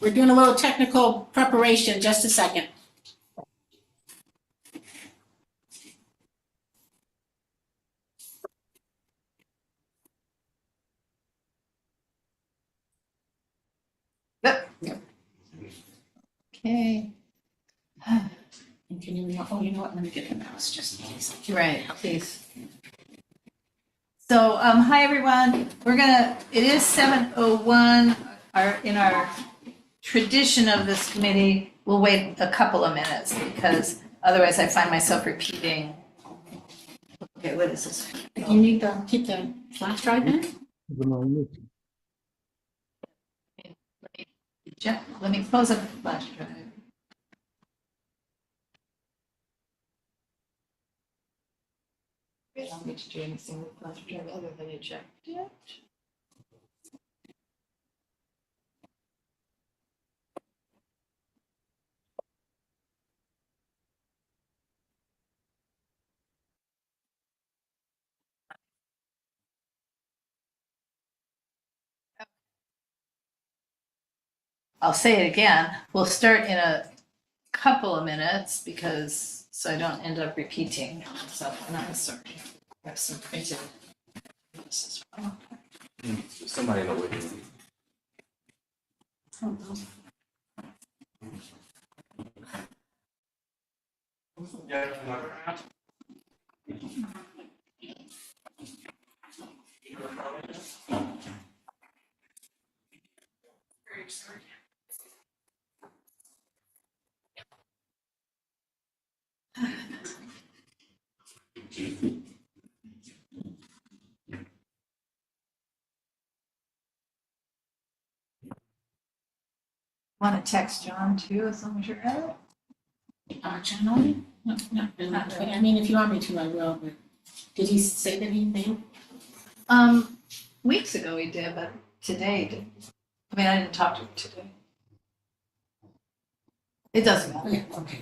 We're doing a little technical preparation, just a second. Yep. Okay. And can you, oh, you know what, let me get the mouse just in case. Right, please. So, hi everyone. It is 7:01. In our tradition of this committee, we'll wait a couple of minutes because otherwise I find myself repeating. Okay, what is this? Do you need to keep the flash drive in? Let me close up the flash drive. I don't need to do anything with flash drive other than eject it. I'll say it again. We'll start in a couple of minutes so I don't end up repeating myself. And I'm sorry. I have some printed. This as well. Somebody know what it is. Oh, no. Want to text John too, as long as you're at it? Generally, not really. Not really. I mean, if you want me to, I will, but did he say anything? Weeks ago he did, but today, I didn't talk to him today. It doesn't matter. Okay, okay.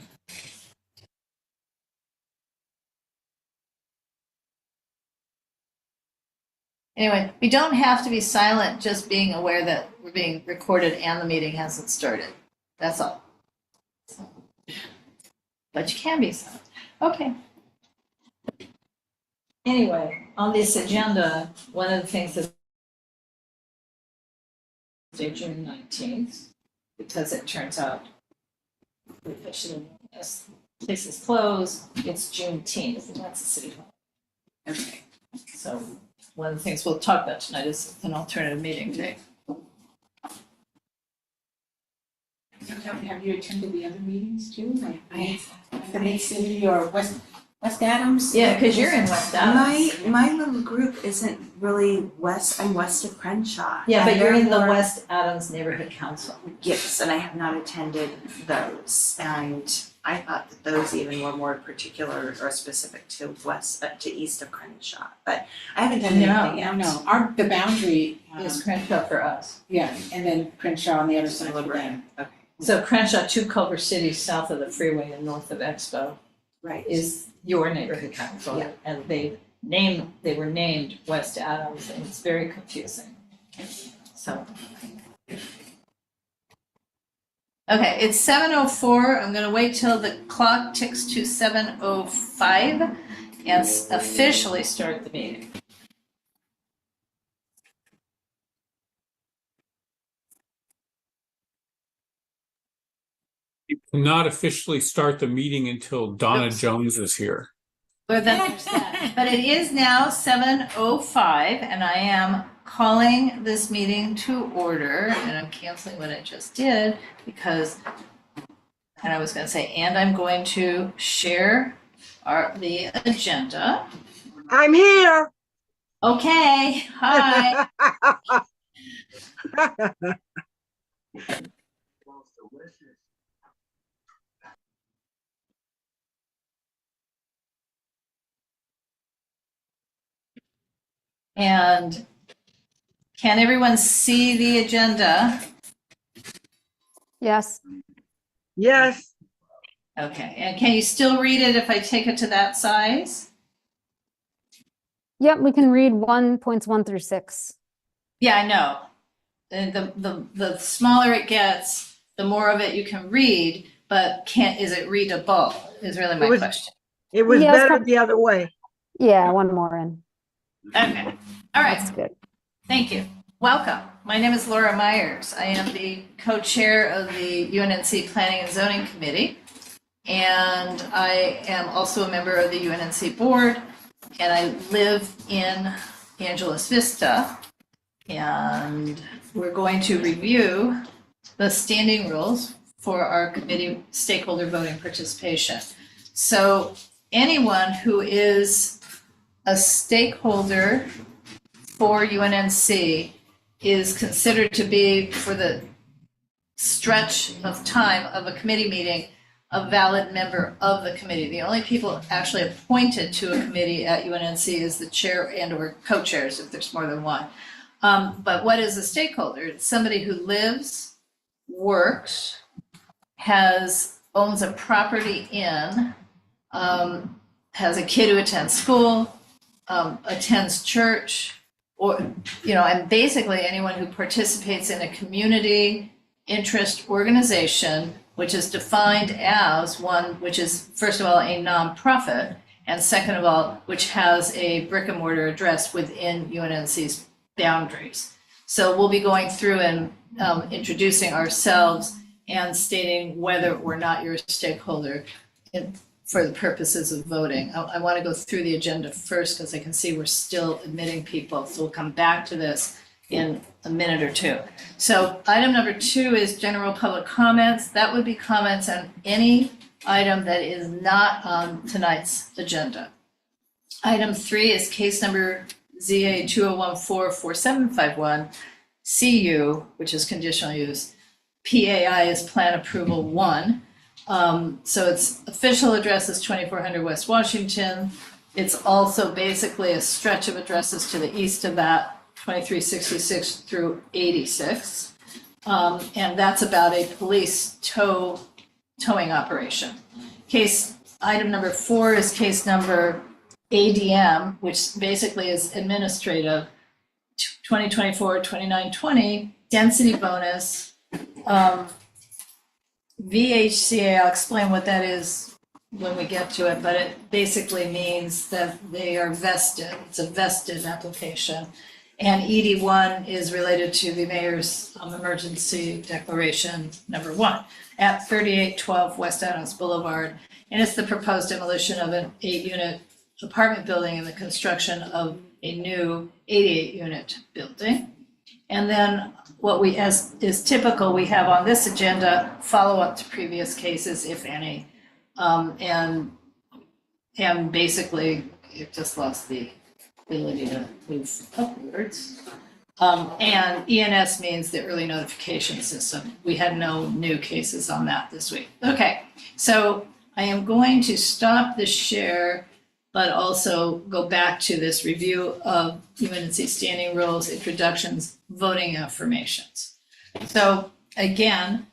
Anyway, we don't have to be silent, just being aware that we're being recorded and the meeting hasn't started. That's all. So, but you can be silent. Okay. Anyway, on this agenda, one of the things that June 19th, because it turns out we officially, as this is closed, it's Juneteenth, and that's the city hall. Okay. So one of the things we'll talk about tonight is an alternative meeting day. Have you attended the other meetings too, like the Mid City or West Adams? Yeah, because you're in West Adams. My little group isn't really west, I'm west of Crenshaw. Yeah, but And you're in the therefore- West Adams Neighborhood Council. Yes, and I have not attended those, and I thought that those even were more particular or specific to east of Crenshaw, but I haven't done anything yet. No, the boundary Is Crenshaw for us. yeah, and then Crenshaw on the other side for Deliberate. them. Okay, So Crenshaw to Culver City, south of the freeway and north of Expo, right. is your neighborhood council. Yeah. And they were named West Adams, and it's very confusing. So. Okay, it's 7:04. I'm gonna wait till the clock ticks to 7:05 and officially start the meeting. You cannot officially start the meeting until Donna Oops. Jones is here. But it is now 7:05, and I am calling this meeting to order, and I'm canceling what I just did because, and I was gonna say, and I'm going to share the agenda. I'm here. Okay, hi. And can everyone see the agenda? Yes, Yes, Okay, and can you still read it if I take it to that size? yep, we can read 1 points 1 through 6. Yeah, I know. And the smaller it gets, the more of it you can read, but is it readable is really my question. It was Yeah, it's better prob- the other way. Yeah, one more in. Okay, all right, That's good. thank you. Welcome. My name is Laura Myers. I am the co-chair of the UNNC Planning and Zoning Committee. And I am also a member of the UNNC board, and I live in Angeles Vista. And we're going to review the standing rules for our committee stakeholder voting participation. So anyone who is a stakeholder for UNNC is considered to be, for the stretch of time of a committee meeting, a valid member of the committee. The only people actually appointed to a committee at UNNC is the chair and or co-chairs if there's more than one. But what is a stakeholder? It's somebody who lives, works, owns a property in, has a kid who attends school, attends church, or, and basically anyone who participates in a community interest organization, which is defined as one which is, first of all, a nonprofit, and second of all, which has a brick and mortar address within UNNC's boundaries. So we'll be going through and introducing ourselves and stating whether or not you're a stakeholder for the purposes of voting. I want to go through the agenda first because I can see we're still admitting people. So we'll come back to this in a minute or two. So item number 2 is general public comments. That would be comments on any item that is not on tonight's agenda. Item 3 is case number ZA 2014-4751, CU, which is conditional use. PAI is plan approval 1. So its official address is 2400 West Washington. It's also basically a stretch of addresses to the east of that, 2366 through 86. And that's about a police towing operation. Item number 4 is case number ADM, which basically is administrative, 2024-2920, density bonus. VHCA, I'll explain what that is when we get to it, but it basically means that they are vested. It's a vested application. And ED1 is related to the mayor's emergency declaration number 1 at 3812 West Adams Boulevard. And it's the proposed demolition of an 8-unit apartment building and the construction of a new 88-unit building. And then what as is typical, we have on this agenda follow-up to previous cases, if any. And basically, it just lost the ability to move upwards. And ENS means the early notification system. We had no new cases on that this week. Okay, so I am going to stop the share, but also go back to this review of UNNC standing rules, introductions, voting affirmations. So again,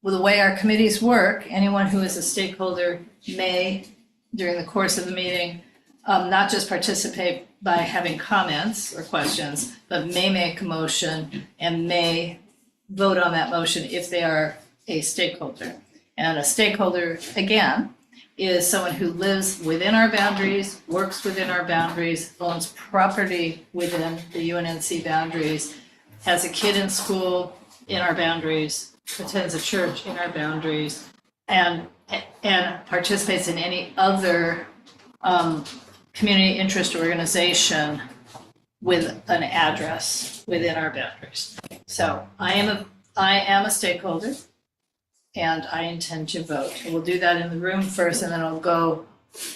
with the way our committees work, anyone who is a stakeholder may, during the course of the meeting, not just participate by having comments or questions, but may make a motion and may vote on that motion if they are a stakeholder. And a stakeholder, again, is someone who lives within our boundaries, works within our boundaries, owns property within the UNNC boundaries, has a kid in school in our boundaries, attends a church in our boundaries, and participates in any other community interest organization with an address within our boundaries. So I am a stakeholder, and I intend to vote. We'll do that in the room first, and then I'll go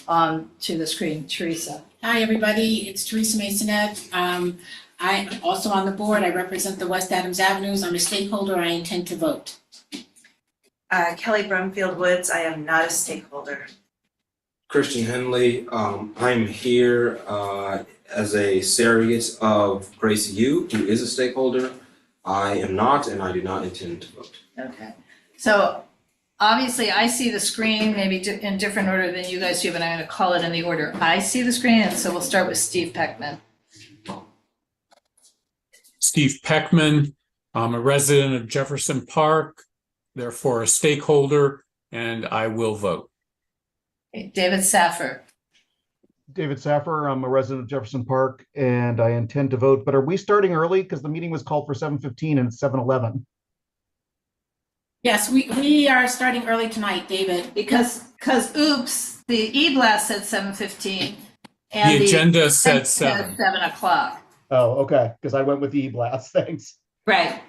on to the screen. Teresa. Hi, everybody. It's Teresa Masonette. I'm also on the board. I represent the West Adams Avenues. I'm a stakeholder. I intend to vote. Kelly Brumfield Woods, I am not a stakeholder. Christian Henley, I'm here as a surrogate of Grace Yu, who is a stakeholder. I am not, and I do not intend to vote. Okay. So obviously I see the screen maybe in different order than you guys do, but I'm going to call it in the order I see the screen. And so we'll start with Steve Peckman. Steve Peckman. I'm a resident of Jefferson Park. therefore a stakeholder, and I will vote. Okay, David Saffer. David Saffer, I'm a resident of Jefferson Park and I intend to vote, but are we starting early? Because the meeting was called for 7:15 and it's 7:11. Yes, we are starting early tonight, David. Because oops, the e-blast said 7:15 The and agenda said said 7. 7 o'clock. Oh, okay, because I went with the e-blast, thanks. Right.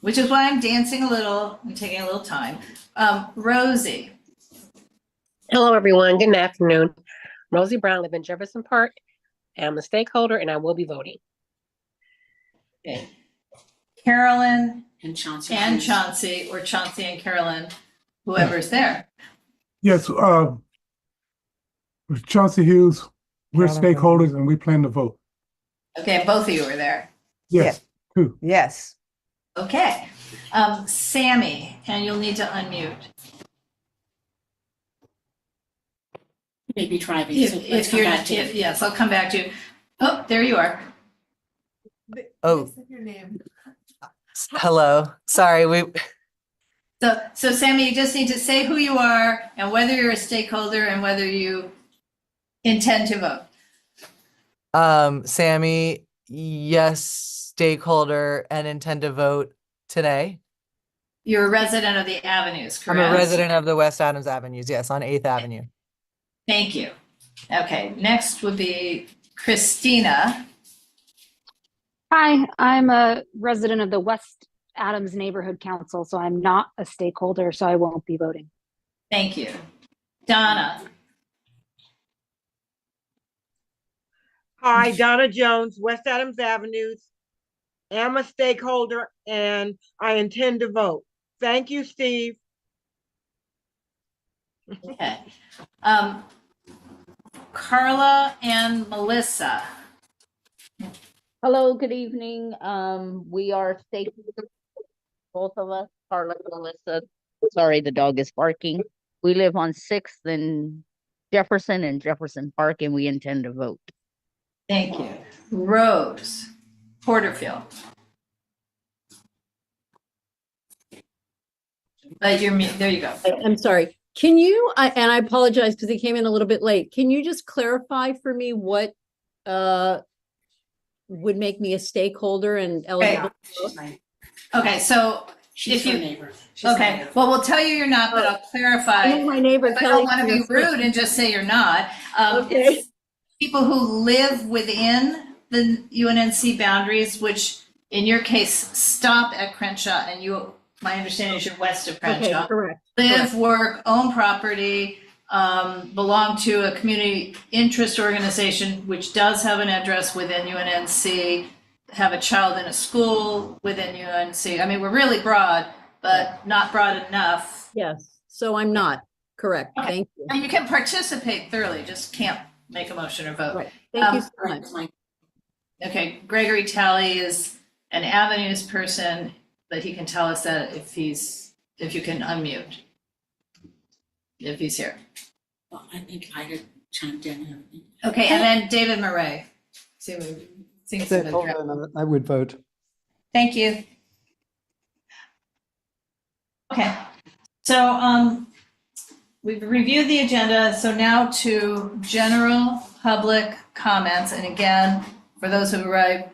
Which is why I'm dancing a little and taking a little time. Rosie. Hello, everyone. Good afternoon. Rosie Brown, live in Jefferson Park. I'm a stakeholder and I will be voting. Okay. Carolyn And Chauncey. and Chauncey, or Chauncey and Carolyn, whoever's there. Yes, with Chauncey Hughes, we're stakeholders and we plan to vote. Okay, both of you are there. Yes, two. Yes. Okay. Sammy, and you'll need to unmute. Maybe driving. So let's If come you're, back to you. yes, I'll come back to you. Oh, there you are. Oh. Hello. Sorry, So Sammy, you just need to say who you are and whether you're a stakeholder and whether you intend to vote. Sammy, yes, stakeholder and intend to vote today. You're a resident of the Avenues, correct? I'm a resident of the West Adams Avenues, yes, on 8th Avenue. Thank you. Okay, next would be Christina. Hi, I'm a resident of the West Adams Neighborhood Council, so I'm not a stakeholder, so I won't be voting. Thank you. Donna. Hi, Donna Jones, West Adams Avenues. Am a stakeholder and I intend to vote. Thank you, Steve. Okay. Carla and Melissa. Hello, good evening. We are stakeholders, both of us, Carla and Melissa. Sorry, the dog is barking. We live on 6th and Jefferson Park, and we intend to vote. Thank you. Rose Porterfield. There you go. I'm sorry. Can you, and I apologize because it came in a little bit late. Can you just clarify for me what would make me a stakeholder and eligible? Okay, so She's if your you, neighbor. okay, well, we'll tell you you're not, but I'll clarify. I know my neighbor. I don't want to be rude and just say you're not. Okay. It's people who live within the UNNC boundaries, which in your case stop at Crenshaw, and you, my understanding is you're west of Crenshaw. Okay, correct. Live, work, own property, belong to a community interest organization, which does have an address within UNNC, have a child in a school within UNC. I mean, we're really broad, but not broad enough. Yes. So I'm not correct. Okay. Thank you. And you can participate thoroughly, just can't make a motion or vote. Right. Thank you so much. Okay, Gregory Talley is an Avenues person, but he can tell us that if you can unmute. If he's here. Well, I think I had chimed in and everything. Okay, and then David Murray. See, we think I would vote. Thank you. Okay, so we've reviewed the agenda, so now to general public comments. And again, for those who arrived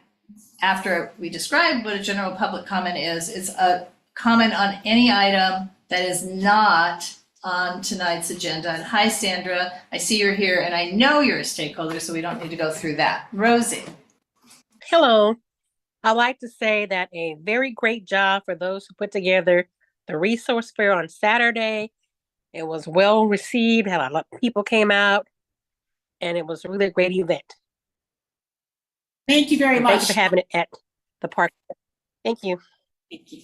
after we described what a general public comment is, it's a comment on any item that is not on tonight's agenda. And hi, Sandra, I see you're here and I know you're a stakeholder, so we don't need to go through that. Rosie. Hello. I'd like to say that a very great job for those who put together the resource fair on Saturday. It was well received, had a lot of people came out, and it was really a great event. Thank you very much. Thank you for having it at the park. Thank you. Thank you.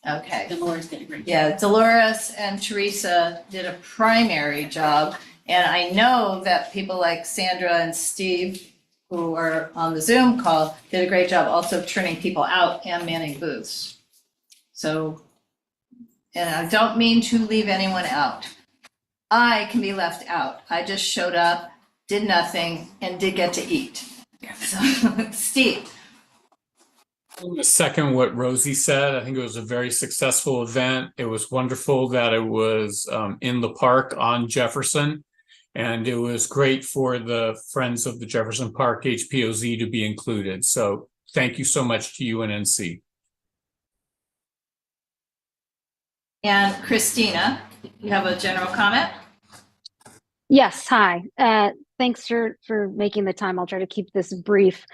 Okay. Dolores did a great job. Yeah, Dolores and Teresa did a primary job. And I know that people like Sandra and Steve, who are on the Zoom call, did a great job also turning people out and manning booths. So, and I don't mean to leave anyone out. I can be left out. I just showed up, did nothing, and did get to eat. So, Steve. To second what Rosie said, I think it was a very successful event. It was wonderful that it was in the park on Jefferson. And it was great for the Friends of the Jefferson Park HPOZ to be included. So thank you so much to UNNC. And Christina, you have a general comment? Yes, hi. Thanks for making the time. I'll try to keep this brief.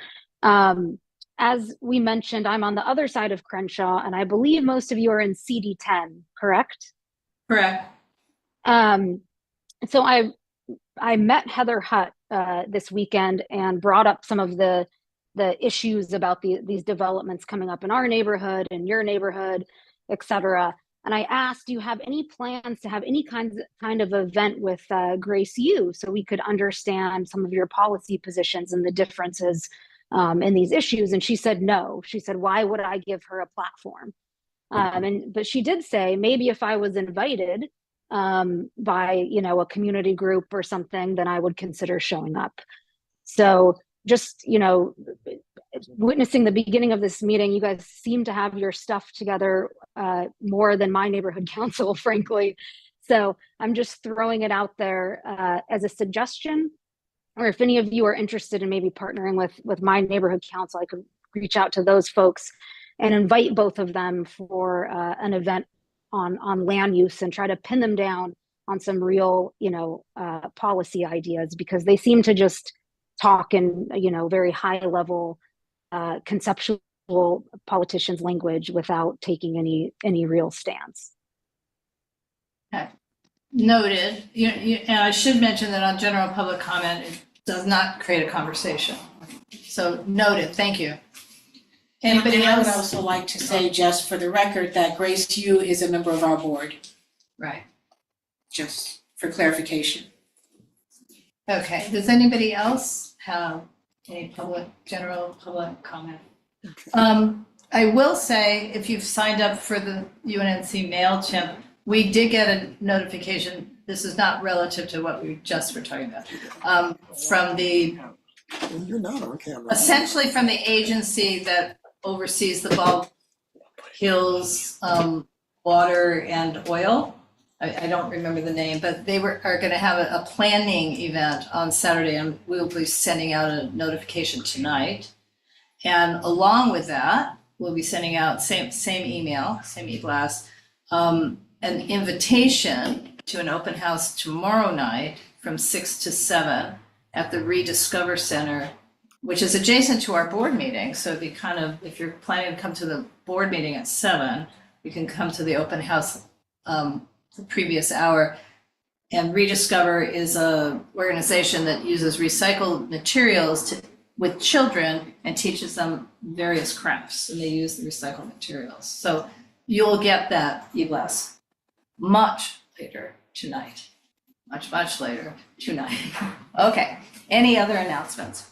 As we mentioned, I'm on the other side of Crenshaw, and I believe most of you are in CD10, correct? Correct. So I met Heather Hutt this weekend and brought up some of the issues about these developments coming up in our neighborhood and your neighborhood, et cetera. And I asked, do you have any plans to have any kind of event with Grace U so we could understand some of your policy positions and the differences in these issues? And she said no. She said, why would I give her a platform? But she did say maybe if I was invited by a community group or something, then I would consider showing up. So just witnessing the beginning of this meeting, you guys seem to have your stuff together more than my neighborhood council, frankly. So I'm just throwing it out there as a suggestion, or if any of you are interested in maybe partnering with my neighborhood council, I could reach out to those folks and invite both of them for an event on land use and try to pin them down on some real, policy ideas, because they seem to just talk in, very high level, conceptual politicians' language without taking any real stance. Okay. Noted. And I should mention that on general public comment, it does not create a conversation. So noted. Thank you. Anybody And I would else? also like to say, just for the record, that Grace Yu is a member of our board, Right. just for clarification. Okay. Does anybody else have any general public comment? I will say, if you've signed up for the UNNC MailChimp, we did get a notification. This is not relative to what we just were talking about. From the, You're not on camera. essentially from the agency that oversees the Bald Hills water and oil. I don't remember the name, but they are going to have a planning event on Saturday, and we'll be sending out a notification tonight. And along with that, we'll be sending out same email, same e-blast, an invitation to an open house tomorrow night from 6 to 7 at the Rediscover Center, which is adjacent to our board meeting. So if you're planning to come to the board meeting at 7, you can come to the open house the previous hour. And Rediscover is a organization that uses recycled materials with children and teaches them various crafts, and they use the recycled materials. So you'll get that e-blast much later tonight. Much later tonight. Okay, any other announcements?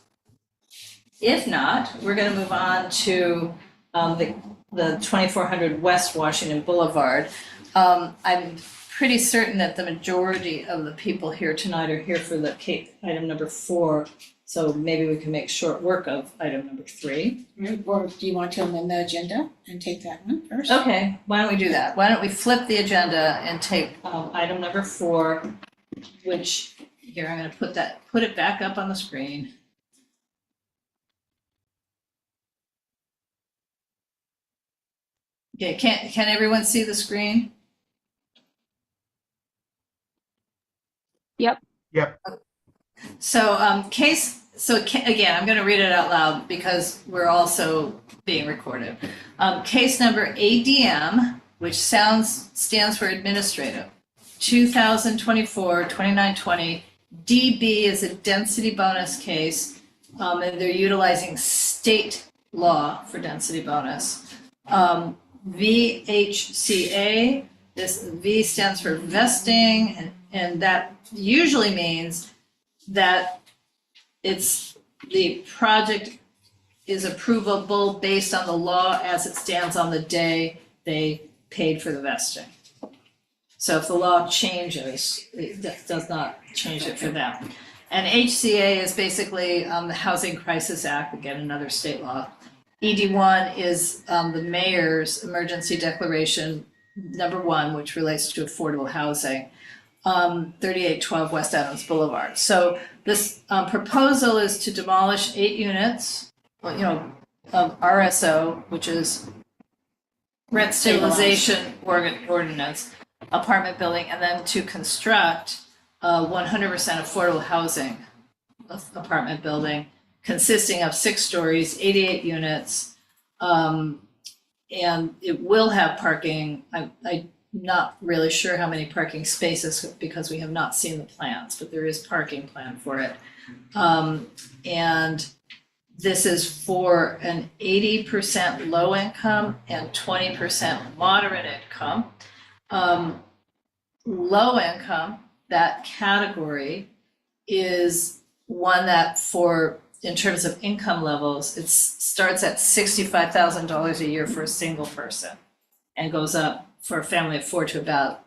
If not, we're gonna move on to the 2400 West Washington Boulevard. I'm pretty certain that the majority of the people here tonight are here for the item number 4. So maybe we can make short work of item number 3. Or do you want to amend the agenda and take that one first? Okay, why don't we do that? Why don't we flip the agenda and take item number 4, which here I'm gonna put it back up on the screen. Okay, can everyone see the screen? Yep. Yep. So again, I'm going to read it out loud because we're also being recorded. Case number ADM, which stands for administrative, 2024-2920. DB is a density bonus case, and they're utilizing state law for density bonus. VHCA, this V stands for vesting, and that usually means that the project is approvable based on the law as it stands on the day they paid for the vesting. So if the law changes, it does not change it for them. And HCA is basically the Housing Crisis Act, again, another state law. ED1 is the mayor's emergency declaration number 1, which relates to affordable housing, 3812 West Adams Boulevard. So this proposal is to demolish 8 units, of RSO, which is rent stabilization ordinance, apartment building, and then to construct a 100% affordable housing apartment building consisting of 6 stories, 88 units, and it will have parking. I'm not really sure how many parking spaces because we have not seen the plans, but there is parking plan for it. And this is for an 80% low income and 20% moderate income. Low income, that category is one that in terms of income levels, it starts at $65,000 a year for a single person and goes up for a family of 4 to about,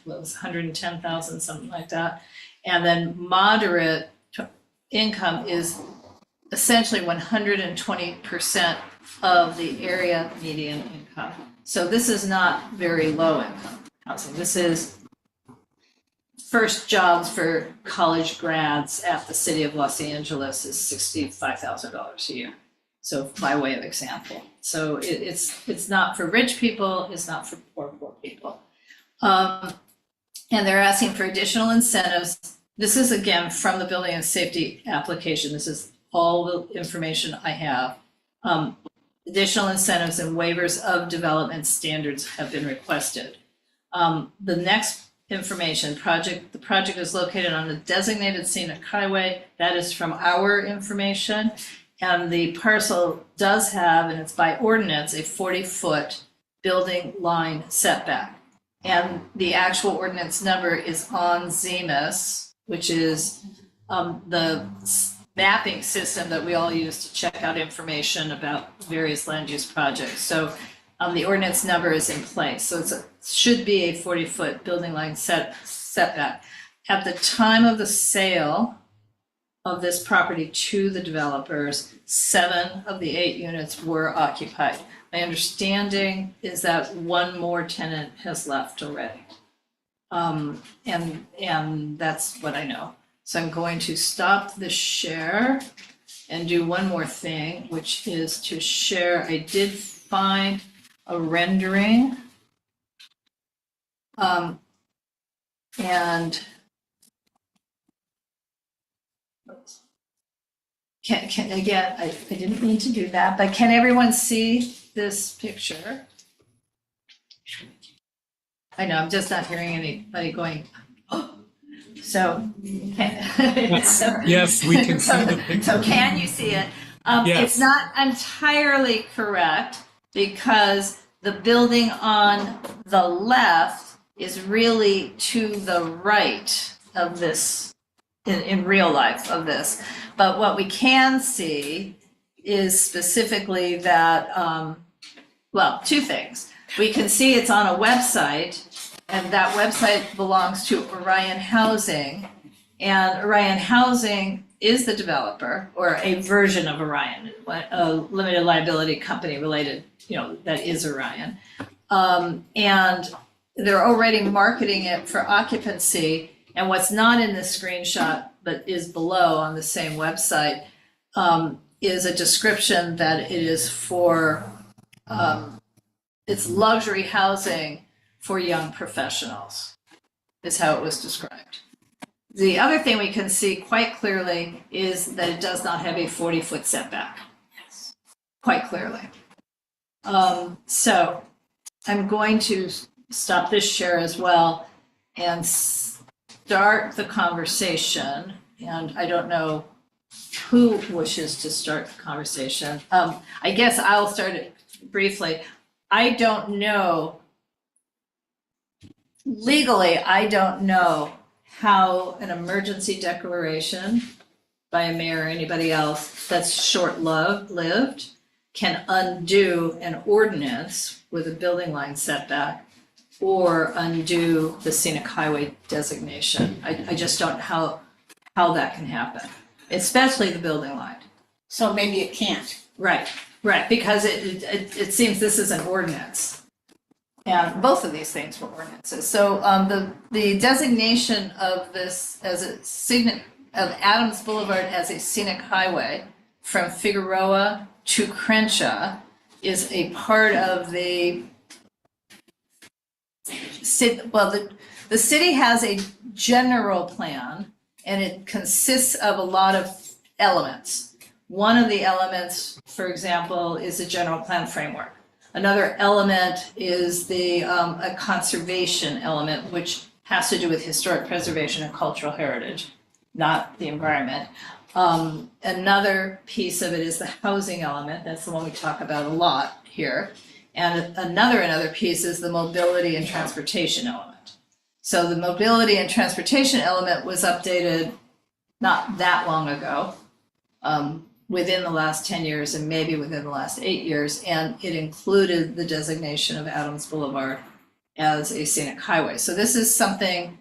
what was 110,000, something like that. And then moderate income is essentially 120% of the area median income. So this is not very low income housing. This is first jobs for college grads at the city of Los Angeles is $65,000 a year. So by way of example. So it's not for rich people, it's not for poor people. And they're asking for additional incentives. This is again from the building and safety application. This is all the information I have. Additional incentives and waivers of development standards have been requested. The next information, the project is located on a designated scenic highway. That is from our information. And the parcel does have, and it's by ordinance, a 40-foot building line setback. And the actual ordinance number is on ZEMIS, which is the mapping system that we all use to check out information about various land use projects. So the ordinance number is in place. So it should be a 40-foot building line setback. At the time of the sale of this property to the developers, 7 of the 8 units were occupied. My understanding is that 1 more tenant has left already. And that's what I know. So I'm going to stop the share and do one more thing, which is to share. I did find a rendering. And again, I didn't mean to do that, but can everyone see this picture? I know, I'm just not hearing anybody going, oh. So, Yes, we can see the picture. So can you see it? Yes. It's not entirely correct because the building on the left is really to the right of this, in real life of this. But what we can see is specifically that, well, 2 things. We can see it's on a website, and that website belongs to Orion Housing. And Orion Housing is the developer, or a version of Orion, a limited liability company related, that is Orion. And they're already marketing it for occupancy. And what's not in this screenshot, but is below on the same website, is a description that it is for, it's luxury housing for young professionals, is how it was described. The other thing we can see quite clearly is that it does not have a 40-foot setback. Yes. Quite clearly. So I'm going to stop this share as well and start the conversation. And I don't know who wishes to start the conversation. I guess I'll start it briefly. I don't know, legally, I don't know how an emergency declaration by a mayor or anybody else that's short-lived can undo an ordinance with a building line setback or undo the scenic highway designation. I just don't know how that can happen, especially the building line. So maybe it can't. Right. Right, because it seems this is an ordinance. And both of these things were ordinances. So the designation of this as a of Adams Boulevard as a scenic highway from Figueroa to Crenshaw is a part of the city. Well, the city has a general plan, and it consists of a lot of elements. One of the elements, for example, is a general plan framework. Another element is a conservation element, which has to do with historic preservation and cultural heritage, not the environment. Another piece of it is the housing element. That's the one we talk about a lot here. And another piece is the mobility and transportation element. So the mobility and transportation element was updated not that long ago, within the last 10 years and maybe within the last 8 years, and it included the designation of Adams Boulevard as a scenic highway. So this is something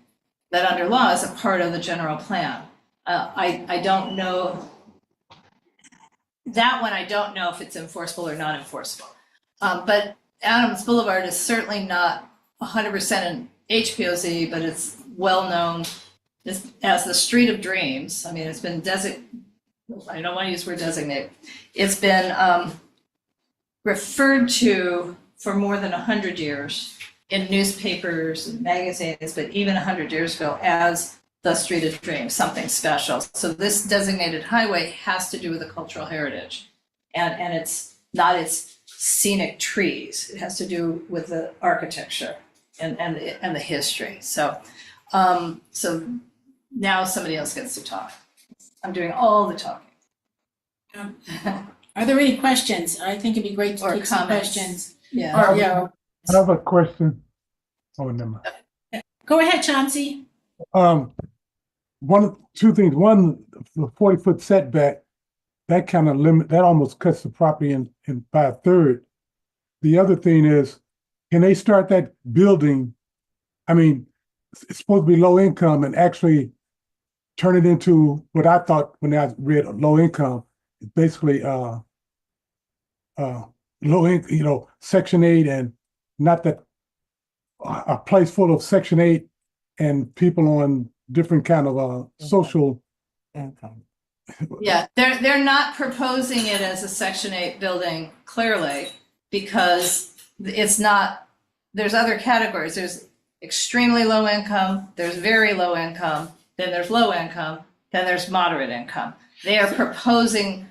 that under law is a part of the general plan. I don't know, that one I don't know if it's enforceable or not enforceable. But Adams Boulevard is certainly not 100% an HPOZ, but it's well known as the Street of Dreams. I mean, it's been I don't want to use the word designated. It's been referred to for more than 100 years in newspapers and magazines, but even 100 years ago as the Street of Dreams, something special. So this designated highway has to do with the cultural heritage, and it's not its scenic trees. It has to do with the architecture and the history. So now somebody else gets to talk. I'm doing all the talking. Are there any questions? I think it'd be great to Or take some comments. questions. Yeah. Or, yeah, I have a question. Oh, never mind. go ahead, Chauncey. Two things. One, the 40-foot setback, that kind of that almost cuts the property in by a third. The other thing is, can they start that building? I mean, it's supposed to be low income and actually turn it into what I thought when I read low income. It's basically low income, Section 8, and not that a place full of Section 8 and people on different kind of social income. Yeah, they're not proposing it as a Section 8 building, clearly, because it's not, there's other categories. There's extremely low income, there's very low income, then there's low income, then there's moderate income. They are proposing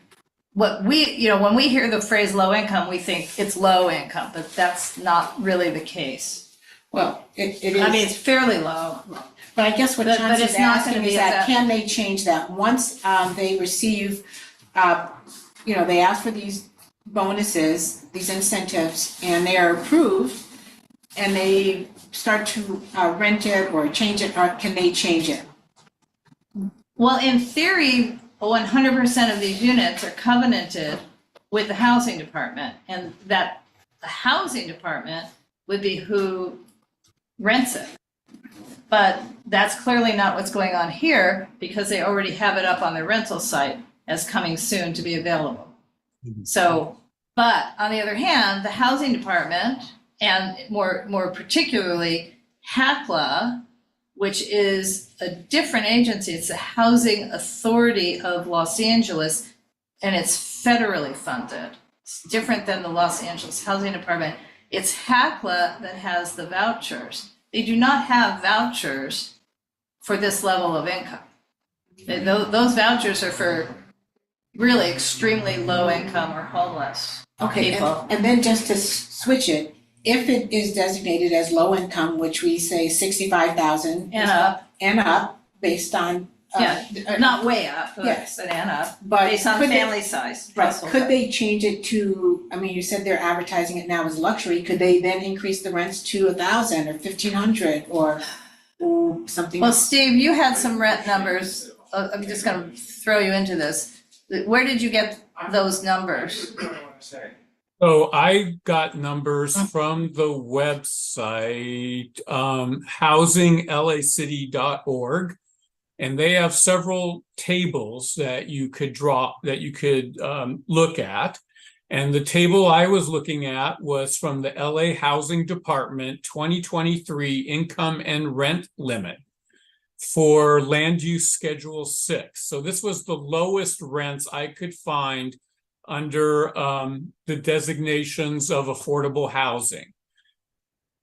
what when we hear the phrase low income, we think it's low income, but that's not really the case. Well, it is. I mean, it's fairly low. But I guess what But Chauncey's it's not asking gonna is be that, that- can they change that? Once they receive, they ask for these bonuses, these incentives, and they are approved, and they start to rent it or change it, or can they change it? Well, in theory, 100% of these units are covenanted with the housing department, and that the housing department would be who rents it. But that's clearly not what's going on here, because they already have it up on their rental site as coming soon to be available. So, but on the other hand, the housing department, and more particularly HACLA, which is a different agency, it's the Housing Authority of Los Angeles, and it's federally funded. It's different than the Los Angeles Housing Department. It's HACLA that has the vouchers. They do not have vouchers for this level of income. Those vouchers are for really extremely low income or homeless people. And then just to switch it, if it is designated as low income, which we say 65,000 And up. Based on Not way up, Yes. but and up, but based on could they- family size. Right, household could size. they change it to, I mean, you said they're advertising it now as luxury, could they then increase the rents to 1,000 or 1,500 or something? Well, Steve, you had some rent numbers. I'm just gonna throw you into this. Where did you get those numbers? So I got numbers from the website, housinglacity.org. And they have several tables that you could look at. And the table I was looking at was from the LA Housing Department 2023 income and rent limit for land use schedule 6. So this was the lowest rents I could find under the designations of affordable housing.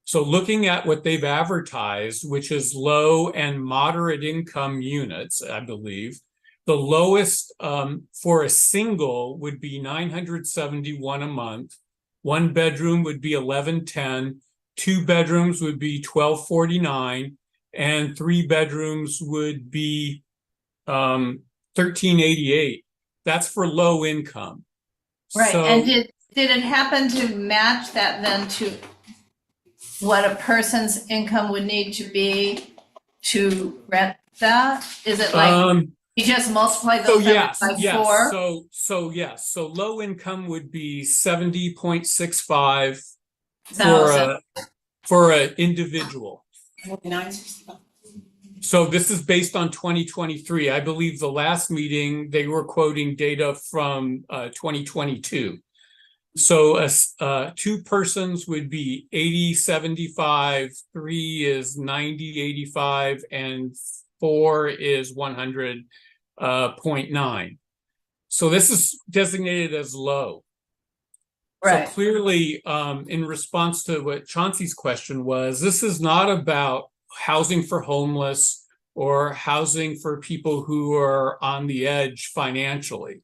So looking at what they've advertised, which is low and moderate income units, I believe, the lowest for a single would be $971 a month. 1 bedroom would be $1,110. 2 bedrooms would be $1,249, and 3 bedrooms would be $1,388. That's for low income. Right, So, and did it happen to match that then to what a person's income would need to be to rent that? Is it like you just multiply those numbers by 4? So low income would be 70.65 for an individual. 965. So this is based on 2023. I believe the last meeting, they were quoting data from 2022. So 2 persons would be 80.75, 3 is 90.85, and 4 is 100.9. So this is designated as low. Right. So clearly, in response to what Chauncey's question was, this is not about housing for homeless or housing for people who are on the edge financially.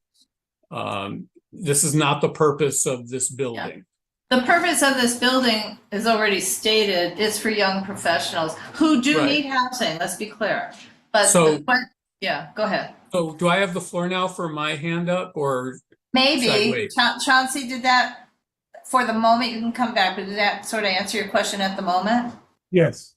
This is not the purpose of this building. The purpose of this building is already stated. It's for young professionals who do need housing, let's be clear. But yeah, go ahead. So do I have the floor now for my hand up, or maybe Chauncey did that for the moment? You can come back, but did that sort of answer your question at the moment? Yes.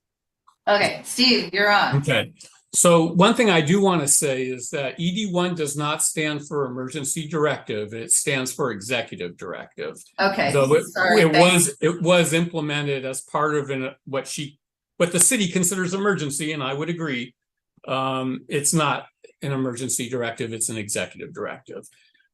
Okay, Steve, you're on. Okay. So one thing I do want to say is that ED1 does not stand for emergency directive. It stands for executive directive. Okay. So it was implemented as part of what the city considers emergency, and I would agree. It's not an emergency directive, it's an executive directive.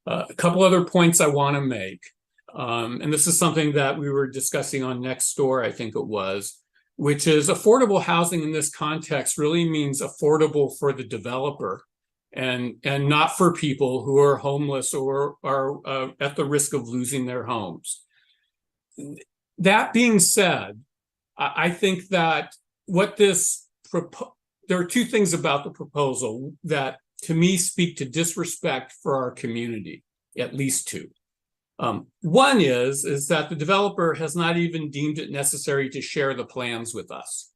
A couple other points I want to make. And this is something that we were discussing on Next Door, I think it was, which is affordable housing in this context really means affordable for the developer and not for people who are homeless or are at the risk of losing their homes. That being said, I think that there are 2 things about the proposal that to me speak to disrespect for our community, at least 2. One is that the developer has not even deemed it necessary to share the plans with us.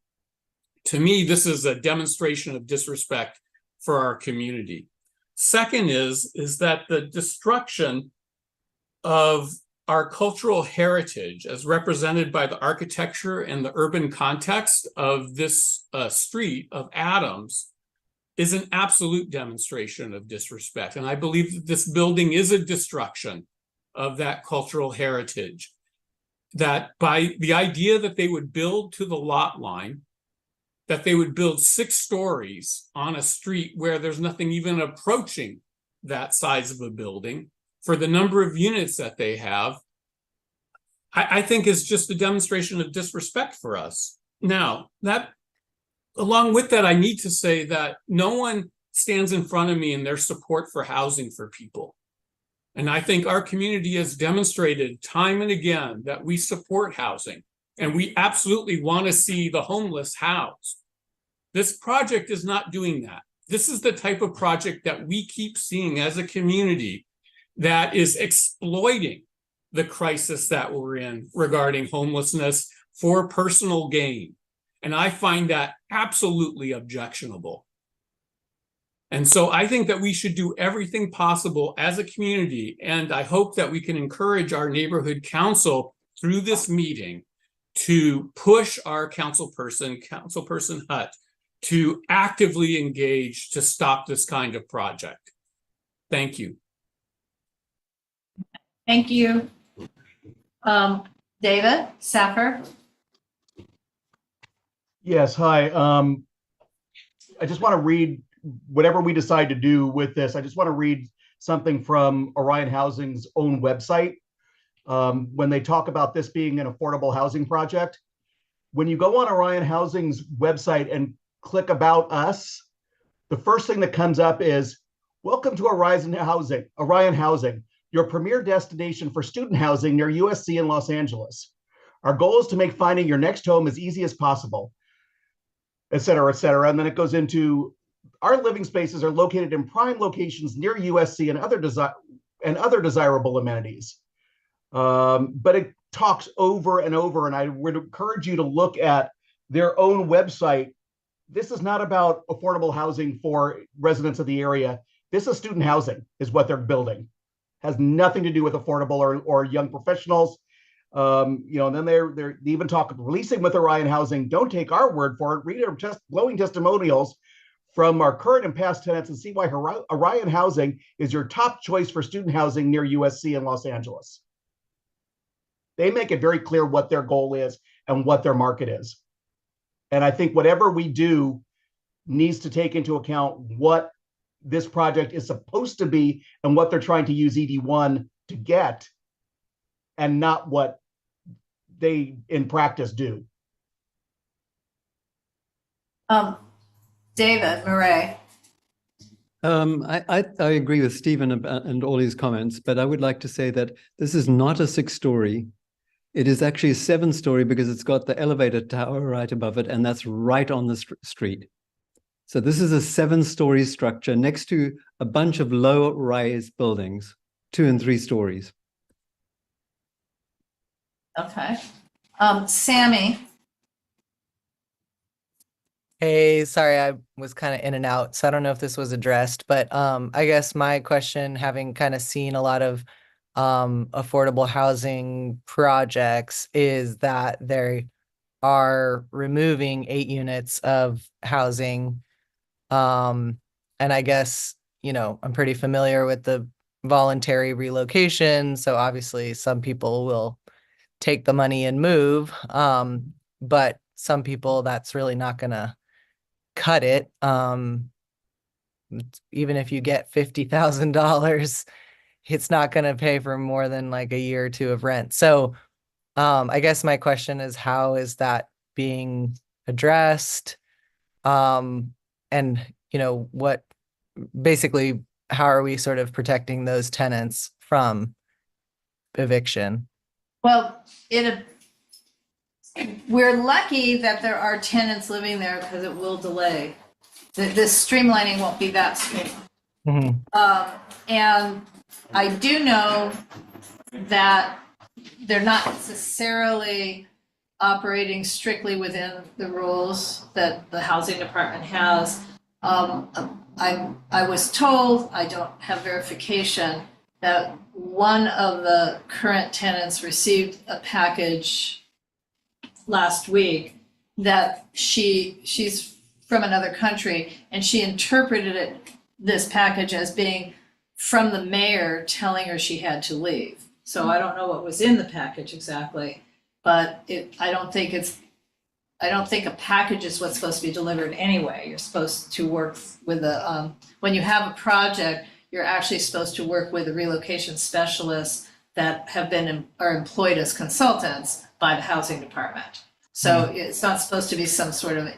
To me, this is a demonstration of disrespect for our community. Second is that the destruction of our cultural heritage as represented by the architecture and the urban context of this street of Adams is an absolute demonstration of disrespect. And I believe that this building is a destruction of that cultural heritage, that by the idea that they would build to the lot line, that they would build 6 stories on a street where there's nothing even approaching that size of a building for the number of units that they have, I think is just a demonstration of disrespect for us. Now, along with that, I need to say that no one stands in front of me in their support for housing for people. And I think our community has demonstrated time and again that we support housing, and we absolutely want to see the homeless housed. This project is not doing that. This is the type of project that we keep seeing as a community that is exploiting the crisis that we're in regarding homelessness for personal gain. And I find that absolutely objectionable. And so I think that we should do everything possible as a community, and I hope that we can encourage our neighborhood council through this meeting to push our councilperson Hutt, to actively engage to stop this kind of project. Thank you. Thank you. David Saffer. Yes, hi. I just want to read whatever we decide to do with this. I just want to read something from Orion Housing's own website, when they talk about this being an affordable housing project. When you go on Orion Housing's website and click About Us, the first thing that comes up is, welcome to Orion Housing, your premier destination for student housing near USC in Los Angeles. Our goal is to make finding your next home as easy as possible, et cetera, et cetera. And then it goes into, our living spaces are located in prime locations near USC and other desirable amenities. But it talks over and over, and I would encourage you to look at their own website. This is not about affordable housing for residents of the area. This is student housing, is what they're building. Has nothing to do with affordable or young professionals. And then they even talk of releasing with Orion Housing. Don't take our word for it. Read our glowing testimonials from our current and past tenants and see why Orion Housing is your top choice for student housing near USC in Los Angeles. They make it very clear what their goal is and what their market is. And I think whatever we do needs to take into account what this project is supposed to be and what they're trying to use ED1 to get, and not what they in practice do. David Murray. I agree with Stephen and all his comments, but I would like to say that this is not a 6-story. It is actually a 7-story because it's got the elevator tower right above it, and that's right on the street. So this is a 7-story structure next to a bunch of low-rise buildings, 2 and 3 stories. Okay. Sammy. Hey, sorry, I was kind of in and out, so I don't know if this was addressed, but I guess my question, having kind of seen a lot of affordable housing projects, is that they are removing 8 units of housing. And I guess, I'm pretty familiar with the voluntary relocation. So obviously some people will take the money and move. But some people, that's really not going to cut it. Even if you get $50,000, it's not going to pay for more than like a year or 2 of rent. So I guess my question is, how is that being addressed? And, what basically, how are we sort of protecting those tenants from eviction? Well, we're lucky that there are tenants living there because it will delay. This streamlining won't be that streamlined. And I do know that they're not necessarily operating strictly within the rules that the housing department has. I was told, I don't have verification, that one of the current tenants received a package last week that she's from another country, and she interpreted this package as being from the mayor telling her she had to leave. So I don't know what was in the package exactly, but I don't think a package is what's supposed to be delivered anyway. You're supposed to work with when you have a project, you're actually supposed to work with the relocation specialists that are employed as consultants by the housing department. So it's not supposed to be some sort of,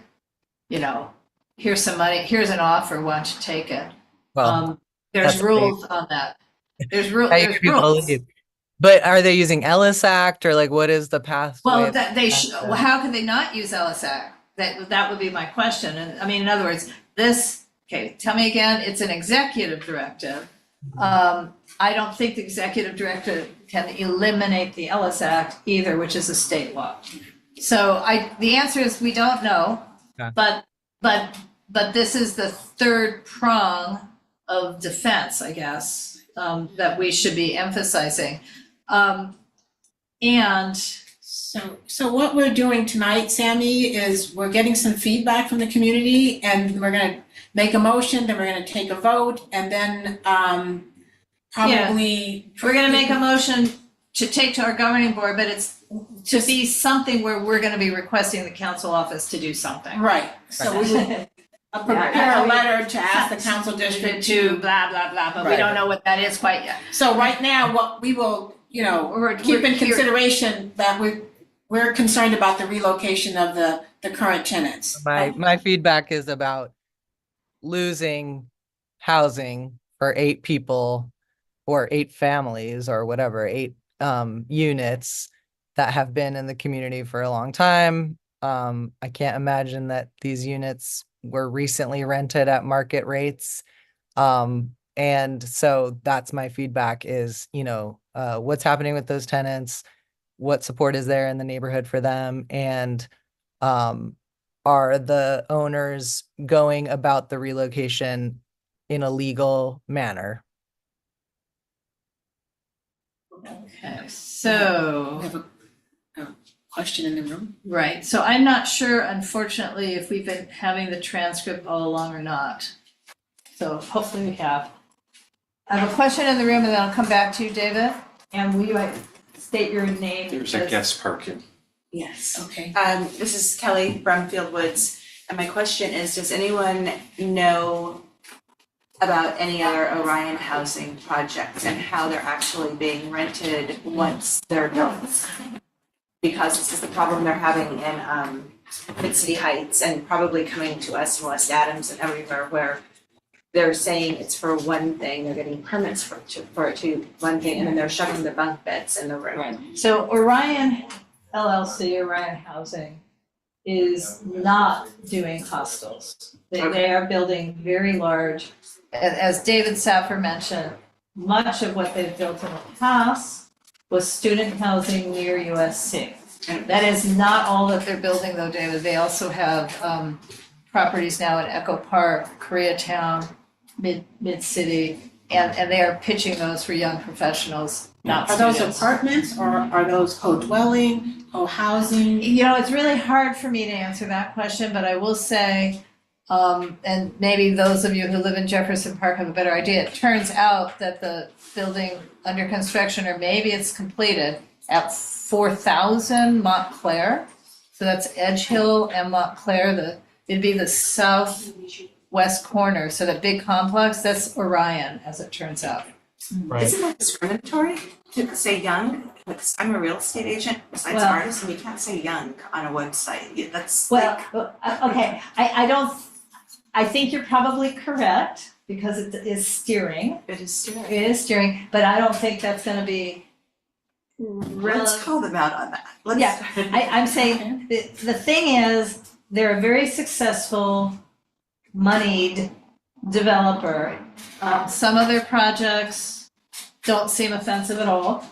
here's some money, here's an offer, why don't you take it? Well, there's rules on that. There's rules. But are they using Ellis Act, or like what is the pathway? Well, how could they not use Ellis Act? That would be my question. And I mean, in other words, tell me again, it's an executive directive. I don't think the executive directive can eliminate the Ellis Act either, which is a state law. So the answer is we don't know, but this is the third prong of defense, I guess, that we should be emphasizing. And so what we're doing tonight, Sammy, is we're getting some feedback from the community, and we're gonna make a motion, then we're gonna take a vote, and then probably we're gonna make a motion to take to our governing board, but it's to be something where we're gonna be requesting the council office to do something. Right. So we would prepare a letter to ask the council district to blah, blah, blah, but we don't know what that is quite yet. So right now, what we will keep in consideration that we're concerned about the relocation of the current tenants. My feedback is about losing housing for 8 people or 8 families or whatever, 8 units that have been in the community for a long time. I can't imagine that these units were recently rented at market rates. And so that's my feedback is, what's happening with those tenants, what support is there in the neighborhood for them, and are the owners going about the relocation in a legal manner? Okay, We so, have a question in the room. right, so I'm not sure, unfortunately, if we've been having the transcript all along or not. So hopefully we have. I have a question in the room and then I'll come back to you, David. And will you state your name? There's a guest parking. Yes. Okay. This is Kelly Brumfield Woods, and my question is, does anyone know about any other Orion housing projects and how they're actually being rented once they're built? Because this is the problem they're having in Mid-City Heights and probably coming to us in West Adams and everywhere where they're saying it's for one thing, they're getting permits for it to one thing, and then they're shoving the bunk beds in the room. Right. So Orion LLC, Orion Housing, is not doing hostels. They are building very large, as David Saffer mentioned, much of what they've built in the past was student housing near USC. That is not all that they're building though, David. They also have properties now in Echo Park, Koreatown, Mid-City, and they are pitching those for young professionals, not Are those students. apartments or are those co-dwelling, co-housing? It's really hard for me to answer that question, but I will say, and maybe those of you who live in Jefferson Park have a better idea. It turns out that the building under construction, or maybe it's completed, at 4,000 Montclair. So that's Edge Hill and Montclair. It'd be the southwest corner. So the big complex, that's Orion, as it turns out. Right. Isn't that discriminatory to say young? Because I'm a real estate agent besides Well- artist, and you can't say young on a website. That's Well, like, okay, I think you're probably correct, because it is steering. it is steering. It is steering, but I don't think that's gonna be Let's call them out on that. Let's. Yeah, I'm saying, the thing is, they're a very successful, moneyed developer. Some of their projects don't seem offensive at all,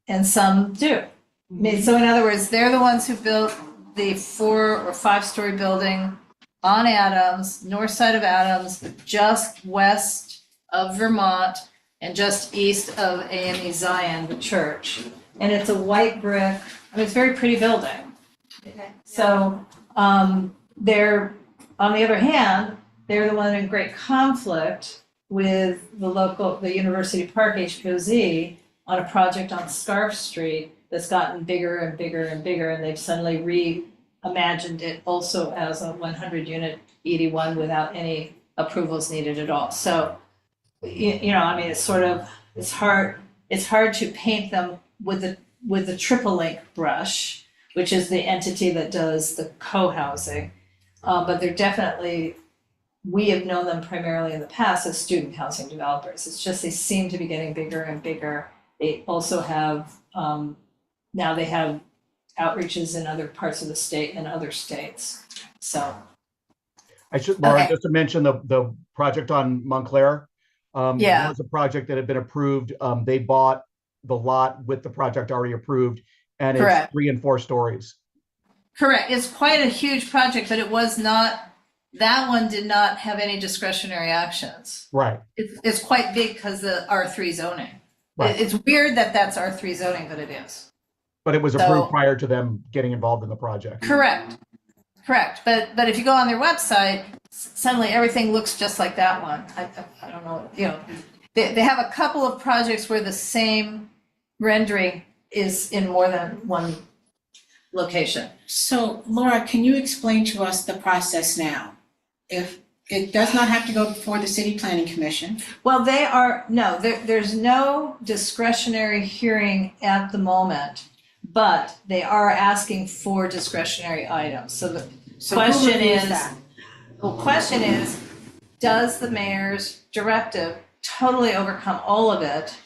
and some do. I mean, so in other words, they're the ones who built the 4 or 5-story building on Adams, north side of Adams, just west of Vermont, and just east of AME Zion, the church. And it's a white brick, I mean, it's a very pretty building. So, they're, on the other hand, they're the one in great conflict with the University Park HPOZ on a project on Scarf Street that's gotten bigger and bigger and bigger, and they've suddenly reimagined it also as a 100-unit ED1 without any approvals needed at all. So, I mean, it's hard to paint them with the triple link brush, which is the entity that does the co-housing. But they're definitely, we have known them primarily in the past as student housing developers. It's just they seem to be getting bigger and bigger. They also have, now they have outreaches in other parts of the state and other states. So. I should, Laura, Okay. just to mention the project on Montclair. Yeah. Was a project that had been approved. They bought the lot with the project already approved, and it's Correct. 3 and 4 stories. Correct, it's quite a huge project, but it was not, that one did not have any discretionary actions. Right. It's quite big because the R3 zoning. Right. It's weird that that's R3 zoning, but it is. But it was So- approved prior to them getting involved in the project. Correct, but if you go on their website, suddenly everything looks just like that one. I don't know, they have a couple of projects where the same rendering is in more than one location. So Laura, can you explain to us the process now? If it does not have to go before the city planning commission. Well, there's no discretionary hearing at the moment, but they are asking for discretionary items. So the So who question reviews is, that? question is, does the mayor's directive totally overcome all of it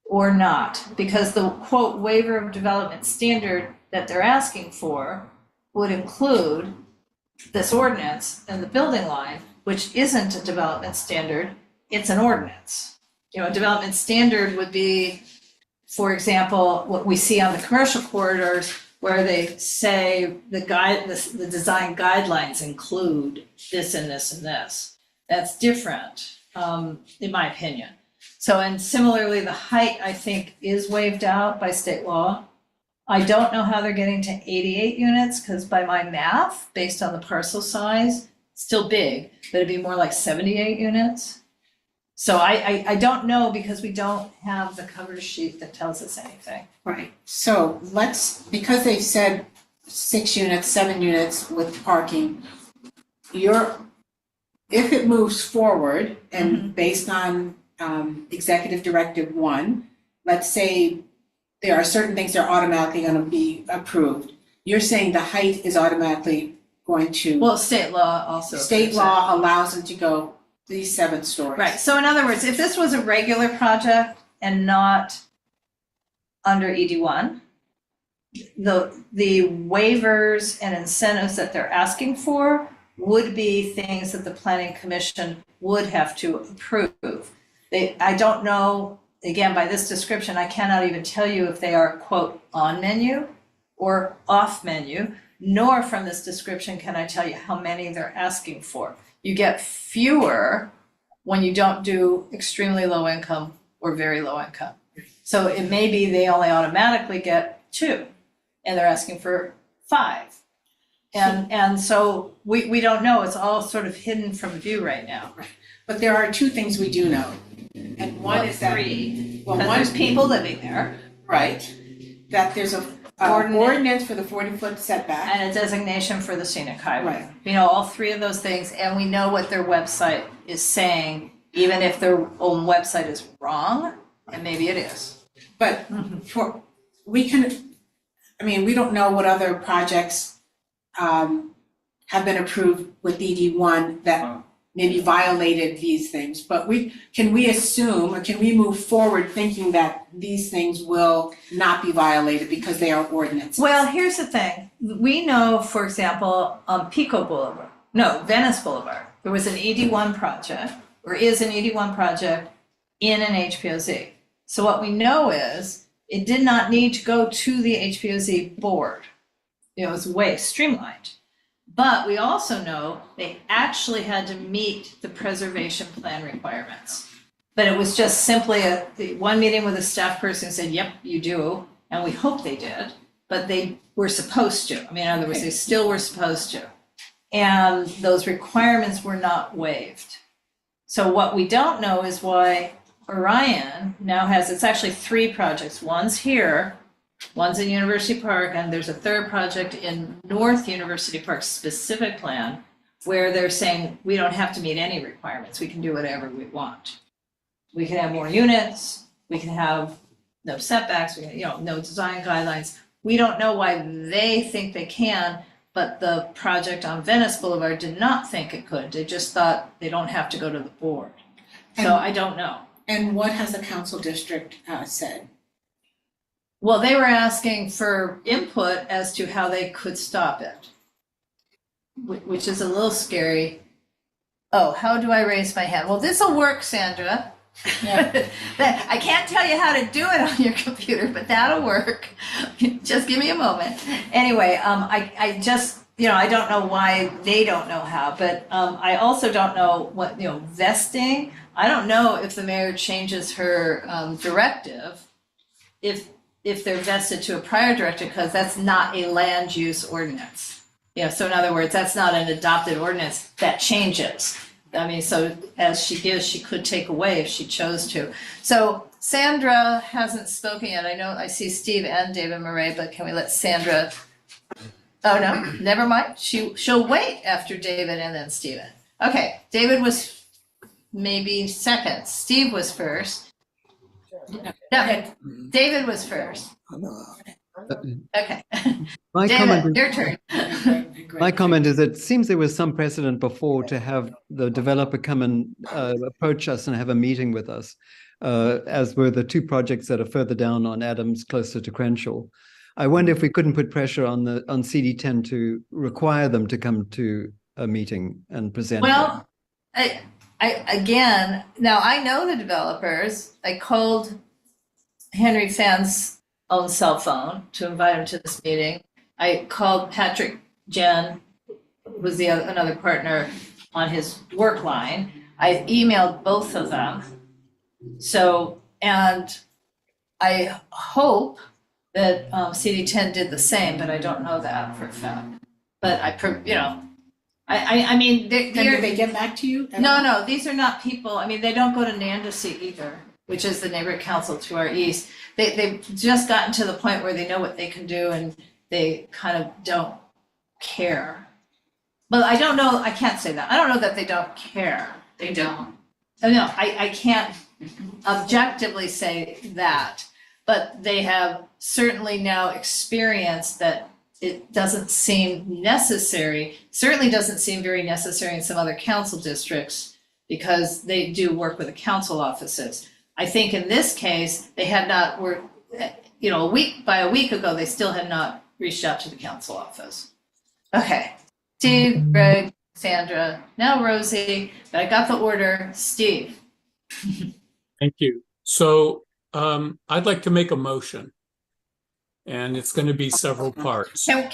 or not? Because the quote waiver of development standard that they're asking for would include this ordinance and the building line, which isn't a development standard, it's an ordinance. You know, a development standard would be, for example, what we see on the commercial corridors where they say the design guidelines include this and this and this. That's different, in my opinion. So, and similarly, the height, I think, is waived out by state law. I don't know how they're getting to 88 units, because by my math, based on the parcel size, still big, but it'd be more like 78 units. So I don't know, because we don't have the cover sheet that tells us anything. Right, so because they've said 6 units, 7 units with parking, if it moves forward and based on Executive Directive 1, let's say there are certain things that are automatically gonna be approved. You're saying the height is automatically going to. Well, state law also. State law allows them to go these 7 stories. Right, so in other words, if this was a regular project and not under ED1, the waivers and incentives that they're asking for would be things that the planning commission would have to approve. I don't know, again, by this description, I cannot even tell you if they are, quote, on menu or off menu, nor from this description can I tell you how many they're asking for. You get fewer when you don't do extremely low income or very low income. So it may be they only automatically get 2 and they're asking for 5. And so we don't know, it's all sort of hidden from view right now. But there are 2 things we do know. And one is that. 3, Well, because one there's people living there. Right, that there's a ordinance for the 40-foot setback. And a designation for the scenic highway. Right. You know, all 3 of those things, and we know what their website is saying, even if their own website is wrong, and maybe it is. But we don't know what other projects have been approved with ED1 that maybe violated these things, but can we assume, or can we move forward thinking that these things will not be violated because they are ordinances? Well, here's the thing. We know, for example, on Venice Boulevard, there was an ED1 project, or is an ED1 project in an HPOZ. So what we know is it did not need to go to the HPOZ board. It was way streamlined. But we also know they actually had to meet the preservation plan requirements. But it was just simply one meeting with a staff person who said, yep, you do, and we hope they did, but they were supposed to. I mean, in other words, they still were supposed to. And those requirements were not waived. So what we don't know is why Orion now has, it's actually 3 projects. One's here, one's in University Park, and there's a 3rd project in North University Park specific plan where they're saying we don't have to meet any requirements. We can do whatever we want. We can have more units, we can have no setbacks, we can, no design guidelines. We don't know why they think they can, but the project on Venice Boulevard did not think it could. They just thought they don't have to go to the board. So I don't know. And what has the council district said? Well, they were asking for input as to how they could stop it, which is a little scary. Oh, how do I raise my hand? Well, this'll work, Sandra. Yeah. I can't tell you how to do it on your computer, but that'll work. Just give me a moment. Anyway, I just, I don't know why they don't know how, but I also don't know what, vesting. I don't know if the mayor changes her directive, if they're vested to a prior directive, because that's not a land use ordinance. So in other words, that's not an adopted ordinance that changes. I mean, so as she gives, she could take away if she chose to. So Sandra hasn't spoken yet. I know I see Steve and David Murray, but can we let Sandra? Oh, no, never mind. She'll wait after David and then Steven. Okay, David was maybe second. Steve was first. No, David was first. I know. Okay. My David, comment your turn. My comment is it seems there was some precedent before to have the developer come and approach us and have a meeting with us, as were the two projects that are further down on Adams, closer to Crenshaw. I wonder if we couldn't put pressure on CD10 to require them to come to a meeting and present. Well, I again, now I know the developers. I called Henry Fan's own cell phone to invite him to this meeting. I called Patrick Jen, who was another partner, on his work line. I emailed both of them. So, and I hope that CD10 did the same, but I don't know that for a fact. But I mean, Did they get back to you? no, these are not people, I mean, they don't go to Nandasi either, which is the neighborhood council to our east. They've just gotten to the point where they know what they can do and they kind of don't care. Well, I don't know, I can't say that. I don't know that they don't care. They don't. No, I can't objectively say that, but they have certainly now experienced that it doesn't seem necessary, certainly doesn't seem very necessary in some other council districts because they do work with the council offices. I think in this case, they had not a week ago, they still had not reached out to the council office. Okay, Steve, Greg, Sandra, now Rosie, but I got the order. Steve. Thank you. So I'd like to make a motion. And it's going to be several parts. Steve,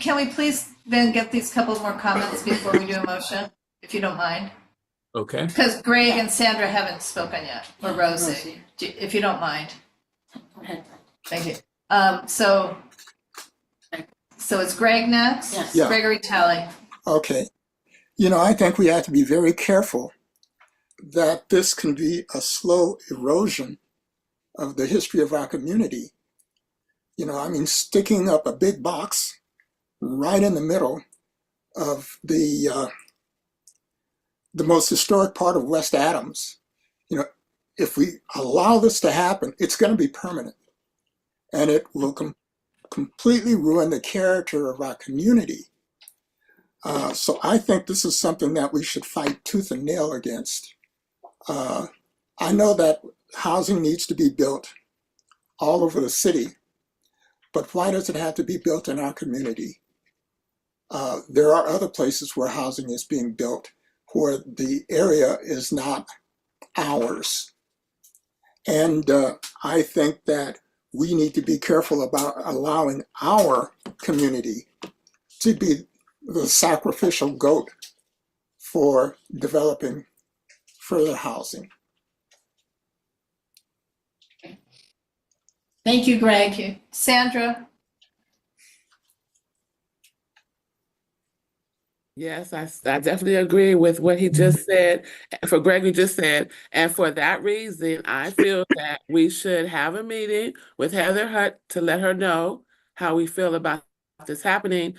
can we please then get these couple more comments before we do a motion, if you don't mind? Okay. Because Greg and Sandra haven't spoken yet, or Rosie, if you don't mind. Thank you. So it's Greg next? Yes. Yeah. Gregory Talley. Okay. I think we have to be very careful that this can be a slow erosion of the history of our community. Sticking up a big box right in the middle of the most historic part of West Adams. If we allow this to happen, it's going to be permanent, and it will completely ruin the character of our community. So I think this is something that we should fight tooth and nail against. I know that housing needs to be built all over the city, but why does it have to be built in our community? There are other places where housing is being built where the area is not ours. And I think that we need to be careful about allowing our community to be the sacrificial goat for developing further housing. Thank you, Greg. Thank you. Sandra? Yes, I definitely agree with what he just said, for Gregory just said. And for that reason, I feel that we should have a meeting with Heather Hutt to let her know how we feel about this happening.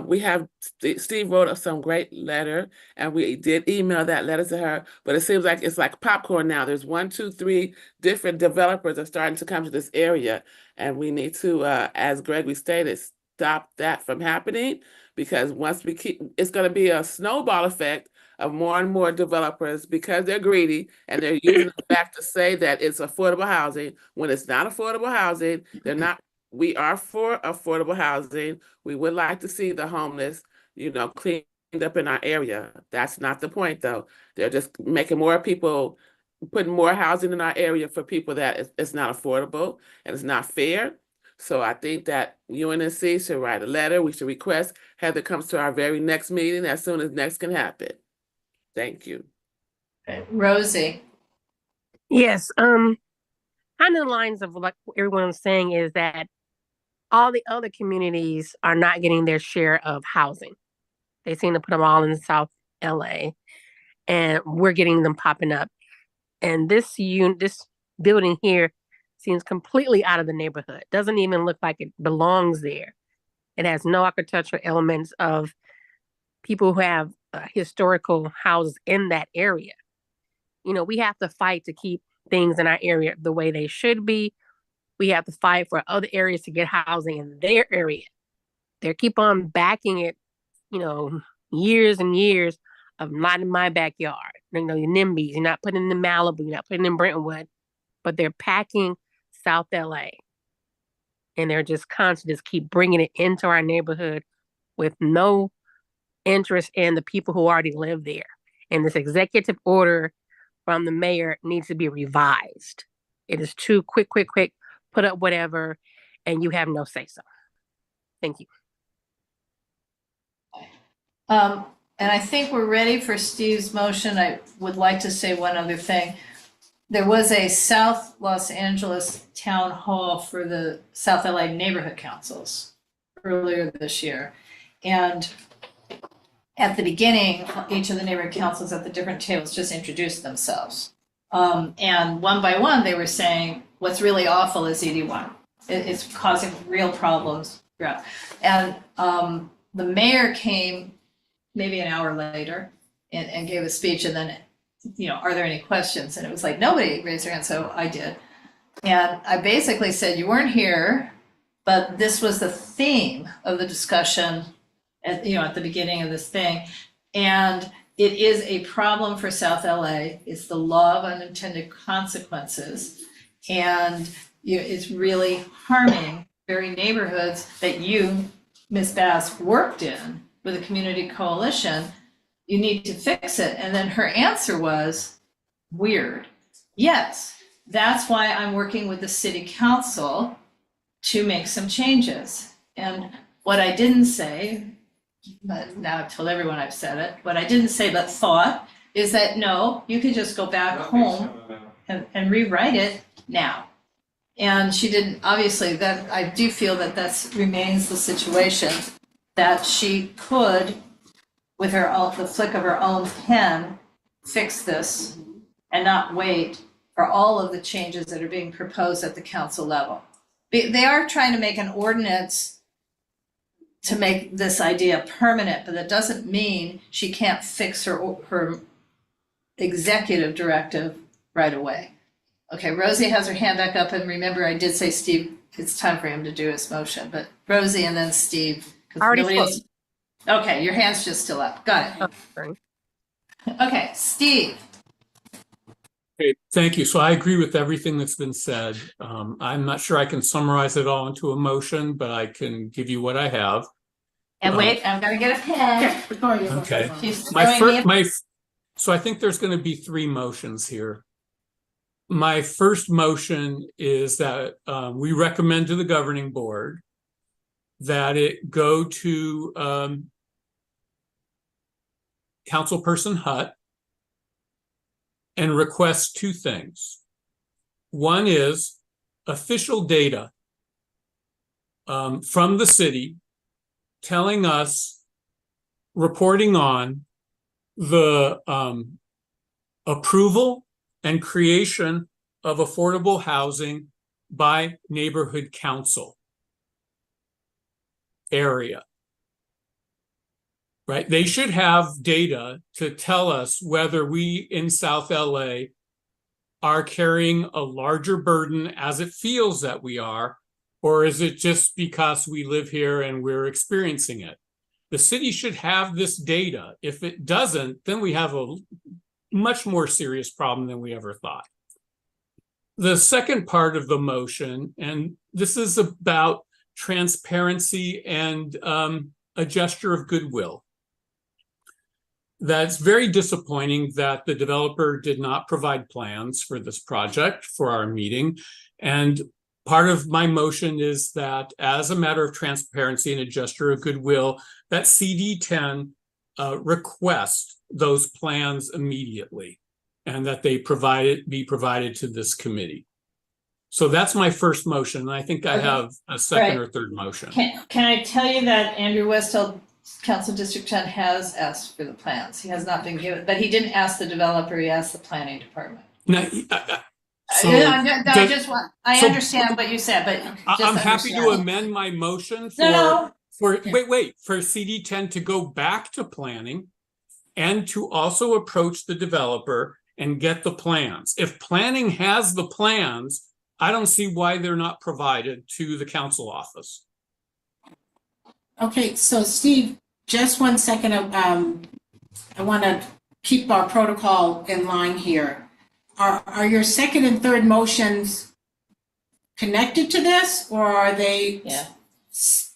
We have, Steve wrote us some great letter, and we did email that letter to her, but it seems like it's like popcorn now. There's 1, 2, 3 different developers are starting to come to this area, and we need to, as Gregory stated, stop that from happening, because once we keep, it's going to be a snowball effect of more and more developers, because they're greedy and they're using the fact to say that it's affordable housing when it's not affordable housing. They're not. We are for affordable housing. We would like to see the homeless, cleaned up in our area. That's not the point, though. They're just making more people, putting more housing in our area for people that it's not affordable and it's not fair. So I think that UNNC should write a letter. We should request Heather comes to our very next meeting as soon as next can happen. Thank you. Rosie? Yes, kind of the lines of what everyone was saying is that all the other communities are not getting their share of housing. They seem to put them all in South LA, and we're getting them popping up. And this building here seems completely out of the neighborhood. Doesn't even look like it belongs there. It has no architectural elements of people who have historical houses in that area. You know, we have to fight to keep things in our area the way they should be. We have to fight for other areas to get housing in their area. They keep on backing it, you know, years and years of not in my backyard. You know, your NIMBYs, you're not putting in Malibu, you're not putting in Brentwood, but they're packing South LA. And they're just constantly just keep bringing it into our neighborhood with no interest in the people who already live there. And this executive order from the mayor needs to be revised. It is too quick, put up whatever, and you have no say so. Thank you. And I think we're ready for Steve's motion. I would like to say one other thing. There was a South Los Angeles town hall for the South LA neighborhood councils earlier this year. And at the beginning, each of the neighborhood councils at the different tables just introduced themselves. And one by one, they were saying, what's really awful is ED1. It's causing real problems. Yeah. And the mayor came maybe an hour later and gave a speech, and then, you know, are there any questions? And it was like, nobody raised their hand, so I did. And I basically said, you weren't here, but this was the theme of the discussion at the beginning of this thing. And it is a problem for South LA. It's the law of unintended consequences. And it's really harming very neighborhoods that you, Ms. Bass, worked in with a community coalition. You need to fix it. And then her answer was, weird. Yes, that's why I'm working with the city council to make some changes. And what I didn't say, but now I've told everyone I've said it, what I didn't say but thought is that, no, you could just go back home and rewrite it now. And she didn't, obviously, that I do feel that that's remains the situation, that she could, with the flick of her own pen, fix this and not wait for all of the changes that are being proposed at the council level. They are trying to make an ordinance to make this idea permanent, but that doesn't mean she can't fix her executive directive right away. Okay, Rosie has her hand back up, and remember, I did say Steve, it's time for him to do his motion, but Rosie and then Steve. Already spoke. Okay, your hand's just still up. Got it. Oh, sorry. Okay, Steve. Okay, thank you. So I agree with everything that's been said. I'm not sure I can summarize it all into a motion, but I can give you what I have. And wait, I'm gonna get a pen. Okay. She's My throwing me first, so I think there's going to be three motions here. My first motion is that we recommend to the governing board that it go to Councilperson Hutt and request two things. One is official data from the city telling us, reporting on the approval and creation of affordable housing by neighborhood council area. Right? They should have data to tell us whether we in South LA are carrying a larger burden as it feels that we are, or is it just because we live here and we're experiencing it? The city should have this data. If it doesn't, then we have a much more serious problem than we ever thought. The second part of the motion, and this is about transparency and a gesture of goodwill. That's very disappointing that the developer did not provide plans for this project for our meeting. And part of my motion is that as a matter of transparency and a gesture of goodwill, that CD10 request those plans immediately and that they be provided to this committee. So that's my first motion. And I think I have a second or third motion. Can I tell you that Andrew Westall, Council District 10, has asked for the plans. He has not been given, but he didn't ask the developer, he asked the planning department. Now, I understand what you said, but I'm happy to amend my motion for CD10 to go back to planning and to also approach the developer and get the plans. If planning has the plans, I don't see why they're not provided to the council office. Okay, so Steve, just 1 second. I want to keep our protocol in line here. Are your second and third motions connected to this, or are they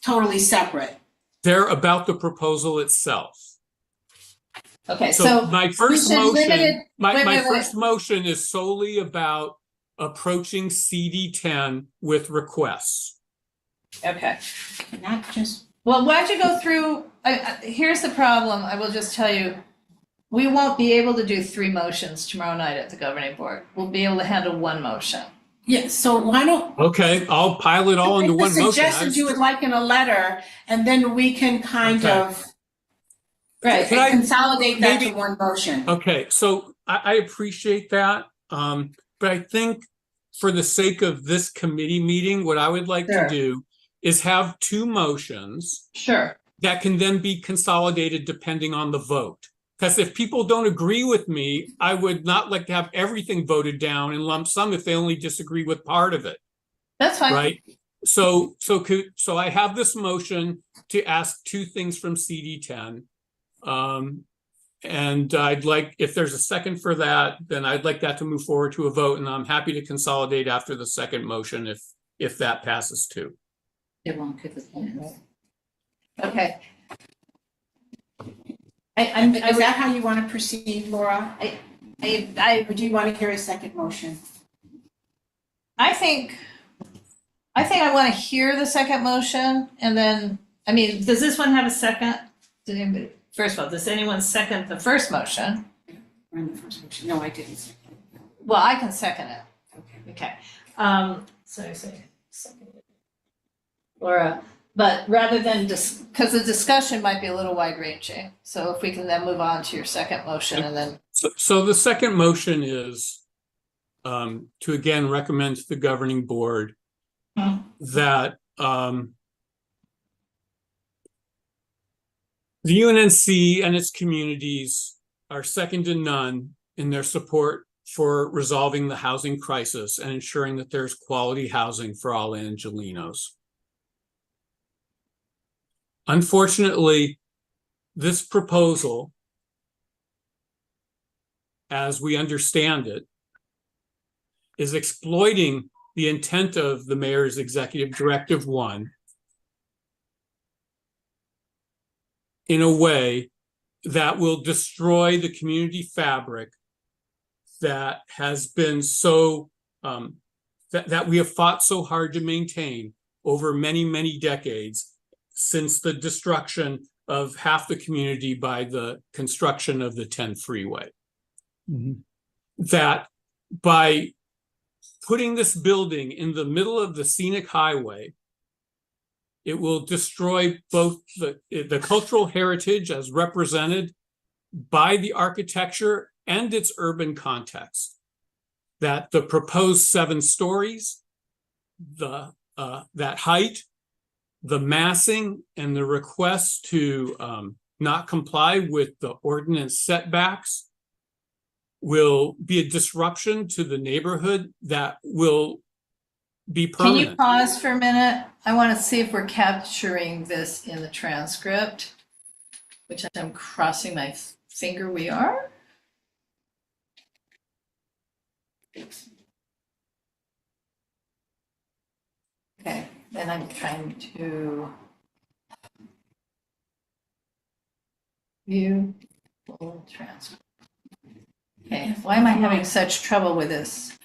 totally separate? They're about the proposal itself. Okay, So my first motion, my wait. first motion is solely about approaching CD10 with requests. Okay. Not just. Well, why don't you go through, here's the problem, I will just tell you, we won't be able to do 3 motions tomorrow night at the governing board. We'll be able to handle 1 motion. Yeah, so why don't. Okay, I'll pile it all into one motion. The suggestions you would like in a letter, and then we can kind of. Right, consolidate that to one motion. Okay, so I appreciate that, but I think for the sake of this committee meeting, what I would like to do is have 2 motions. Sure. That can then be consolidated depending on the vote. Because if people don't agree with me, I would not like to have everything voted down in lump sum if they only disagree with part of it. That's fine. Right? So I have this motion to ask 2 things from CD10. And I'd like, if there's a second for that, then I'd like that to move forward to a vote, and I'm happy to consolidate after the second motion if that passes too. It won't get the plans. Okay. Is that how you want to proceed, Laura? Or do you want to hear a second motion? I think I want to hear the second motion, and then, I mean, does this one have a second? Did anybody? First of all, does anyone second the first motion? No, I didn't. Well, I can second it. Okay. So I say second. Laura, but rather than because the discussion might be a little wide ranging. So if we can then move on to your second motion and then. So the second motion is to again recommend to the governing board that the UNNC and its communities are second to none in their support for resolving the housing crisis and ensuring that there's quality housing for all Angelenos. Unfortunately, this proposal, as we understand it, is exploiting the intent of the mayor's executive directive 1 in a way that will destroy the community fabric that has been so, that we have fought so hard to maintain over many, many decades since the destruction of half the community by the construction of the 10 freeway. That by putting this building in the middle of the scenic highway, it will destroy both the cultural heritage as represented by the architecture and its urban context. That the proposed 7 stories, that height, the massing, and the request to not comply with the ordinance setbacks will be a disruption to the neighborhood that will be permanent. Can you pause for a minute? I want to see if we're capturing this in the transcript, which I'm crossing my finger we are. Okay, then I'm trying to view full transcript. Okay, why am I having such trouble with this?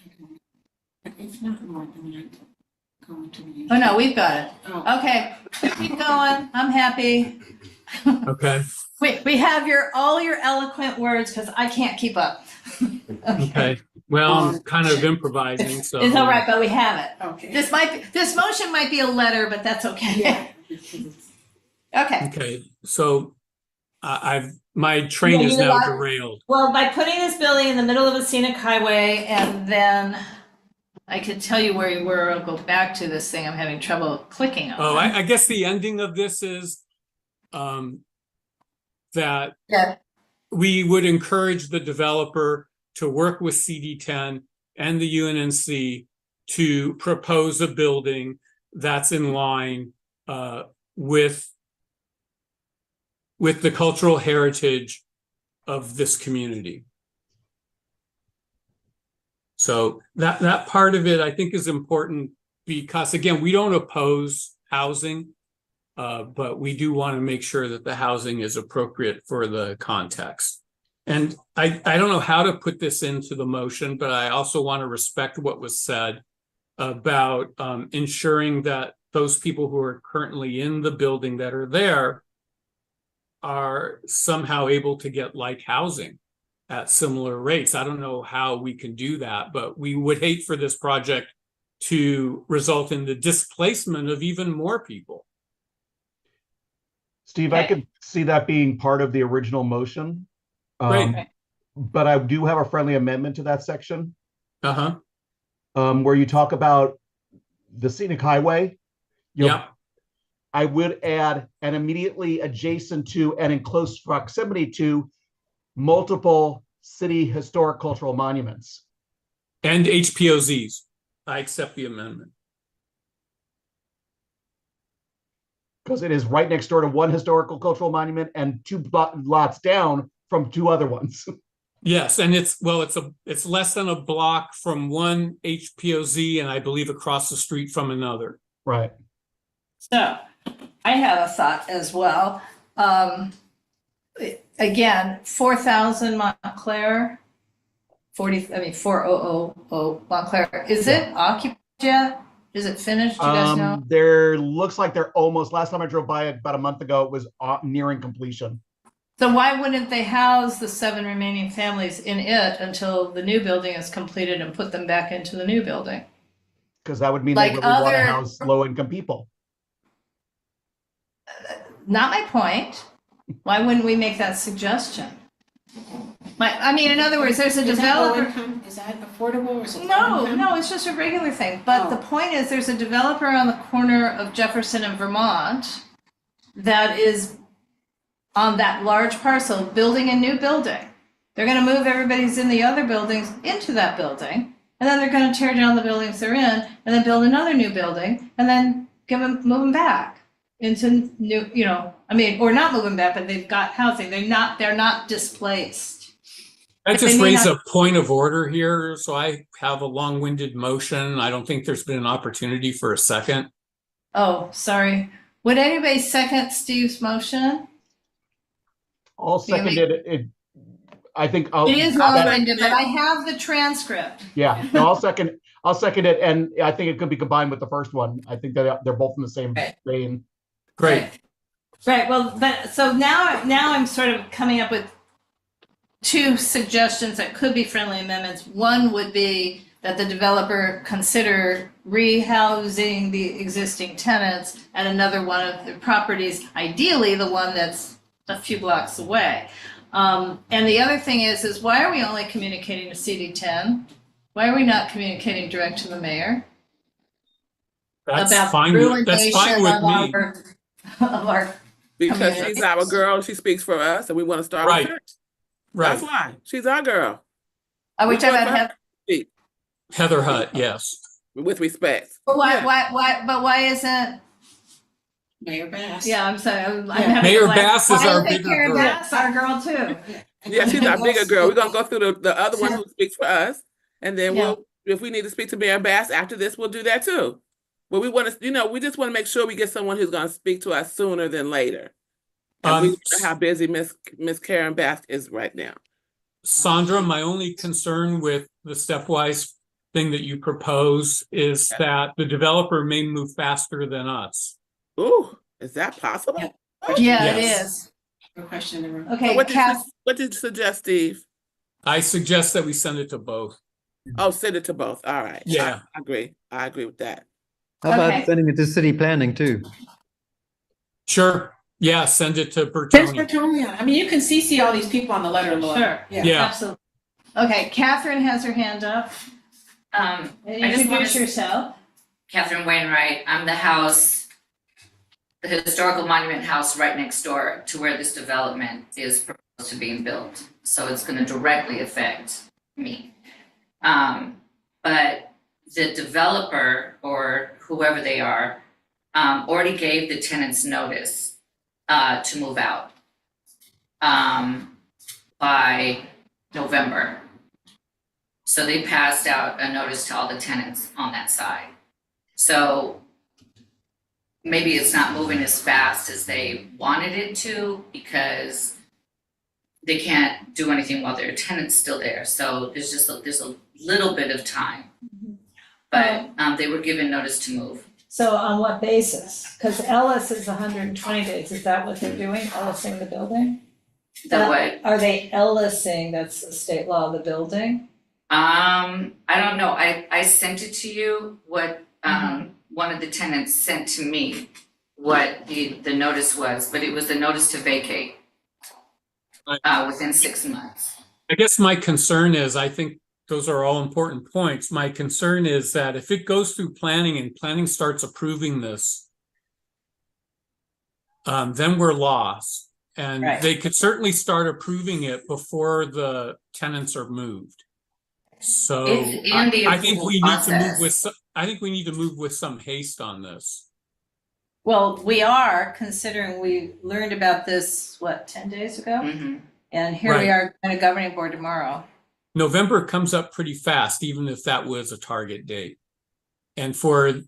If not more, then I go into the. Oh, no, we've got it. Oh. Okay, keep going. I'm happy. Okay. We have all your eloquent words because I can't keep up. Okay. Well, I'm kind of improvising, so. It's all right, but we have it. Okay. This motion might be a letter, but that's okay. Okay. Okay, so my train is now derailed. Well, by putting this building in the middle of a scenic highway, and then I could tell you where you were. I'll go back to this thing. I'm having trouble clicking on. Oh, I guess the ending of this is that we would encourage the developer to work with CD10 and the UNNC to propose a building that's in line with the cultural heritage of this community. So that part of it, I think, is important because, again, we don't oppose housing, but we do want to make sure that the housing is appropriate for the context. And I don't know how to put this into the motion, but I also want to respect what was said about ensuring that those people who are currently in the building that are there are somehow able to get like housing at similar rates. I don't know how we can do that, but we would hate for this project to result in the displacement of even more people. Steve, I could see that being part of the original motion. Great. But I do have a friendly amendment to that section. Uh-huh. Where you talk about the scenic highway. Yeah. I would add and immediately adjacent to and in close proximity to multiple city historic cultural monuments. And HPOZs. I accept the amendment. Because it is right next door to one historical cultural monument and two lots down from two other ones. Yes, and it's less than a block from one HPOZ and I believe across the street from another. Right. So I have a thought as well. Again, 4,000 Montclair, 4000 Montclair. Is it occupied yet? Is it finished? Do you guys know? There looks like they're almost, last time I drove by it about a month ago, it was nearing completion. So why wouldn't they house the 7 remaining families in it until the new building is completed and put them back into the new building? Because that would mean Like they really want to other- house low-income people. Not my point. Why wouldn't we make that suggestion? I mean, in other words, there's a developer. Is that affordable or is it? No, it's just a regular thing. But the point is, there's a developer on the corner of Jefferson and Vermont that is on that large parcel building a new building. They're going to move everybody's in the other buildings into that building, and then they're going to tear down the buildings they're in, and then build another new building, and then move them back into new, or not move them back, but they've got housing. They're not displaced. I But they just may raise not- a point of order here. So I have a long-winded motion. I don't think there's been an opportunity for a second. Oh, sorry. Would anybody second Steve's motion? I'll second it. I think It is long-winded, but I have the transcript. Yeah, no, I'll second it, and I think it could be combined with the first one. I think that they're both in the same vein. Great. Right, well, so now I'm sort of coming up with 2 suggestions that could be friendly amendments. One would be that the developer consider rehousing the existing tenants at another one of the properties, ideally the one that's a few blocks away. And the other thing is why are we only communicating to CD10? Why are we not communicating direct to the mayor? That's About fine. That's fine with me. Of our Because community. she's our girl and she speaks for us and we want to start with her. Right. That's why. She's our girl. Are we We talking want about her to speak Heather Hutt, yes. with respect. But why isn't Mayor Bass. Yeah, I'm sorry. I'm Yeah. having Mayor a laugh. Bass is Why our isn't bigger Karen girl. Bass our girl too? Yeah, she's our bigger girl. We're gonna go through the other one who speaks for us, and then Yeah. if we need to speak to Mayor Bass after this, we'll do that too. But we want to, we just want to make sure we get someone who's gonna speak to us sooner than later. And we know how busy Miss Karen Bass is right now. Sandra, my only concern with the stepwise thing that you propose is that the developer may move faster than us. Ooh, is that possible? Yeah, it Yes. is. A question in the room. Okay, What Kath, did you suggest, Steve? I suggest that we send it to both. Oh, send it to both. All right. Yeah. I agree. I agree with that. How Okay. about sending it to city planning too? Sure. Yeah, send it to Thanks Bertoni. for telling me. I mean, you can CC all these people on the letter, Laura. Sure. Yeah. absolutely. Okay, Catherine has her hand up. I just want Introduce to, yourself. Catherine Wainwright, I'm the house the historical monument house right next door to where this development is proposed to being built. So it's gonna directly affect me. But the developer or whoever they are, already gave the tenants notice, to move out, by November. So they passed out a notice to all the tenants on that side. So maybe it's not moving as fast as they wanted it to because they can't do anything while their tenant's still there. So there's a little bit of time. But they were given notice to move. So on what basis? Because Ellis is 120 days. Is that what they're doing? Ellising the building? That what? Are they Ellising, that's the state law of the building? I don't know. I sent it to you, what one of the tenants sent to me, what the notice was, but it was the notice to vacate within 6 months. I guess my concern is, I think those are all important points. My concern is that if it goes through planning and planning starts approving this, then we're lost. And Right. they could certainly start approving it before the tenants are moved. So It's in the I think we need to move process. with I think we need to move with some haste on this. Well, we are, considering we learned about this, 10 days ago? Mhm. And here we Right. are in a governing board tomorrow. November comes up pretty fast, even if that was a target date. And for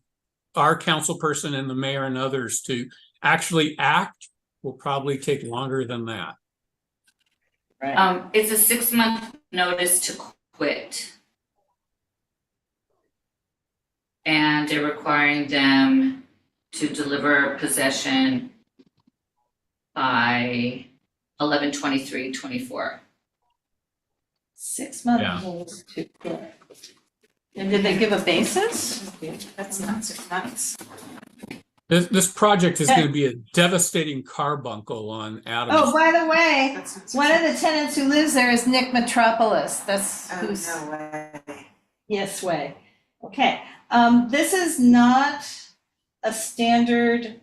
our council person and the mayor and others to actually act will probably take longer than that. Right. It's a 6-month notice to quit. And they're requiring them to deliver possession by 11/23/24. 6 months. Yeah. Notice to quit. And did they give a basis? That's not 6 months. This project is going to be a devastating carbuncle on Adams. Oh, by the way, That's not 6 one of the months. tenants who lives there is Nick Metropolis. That's Oh, who's. no way. Yes, way. Okay, this is not a standard,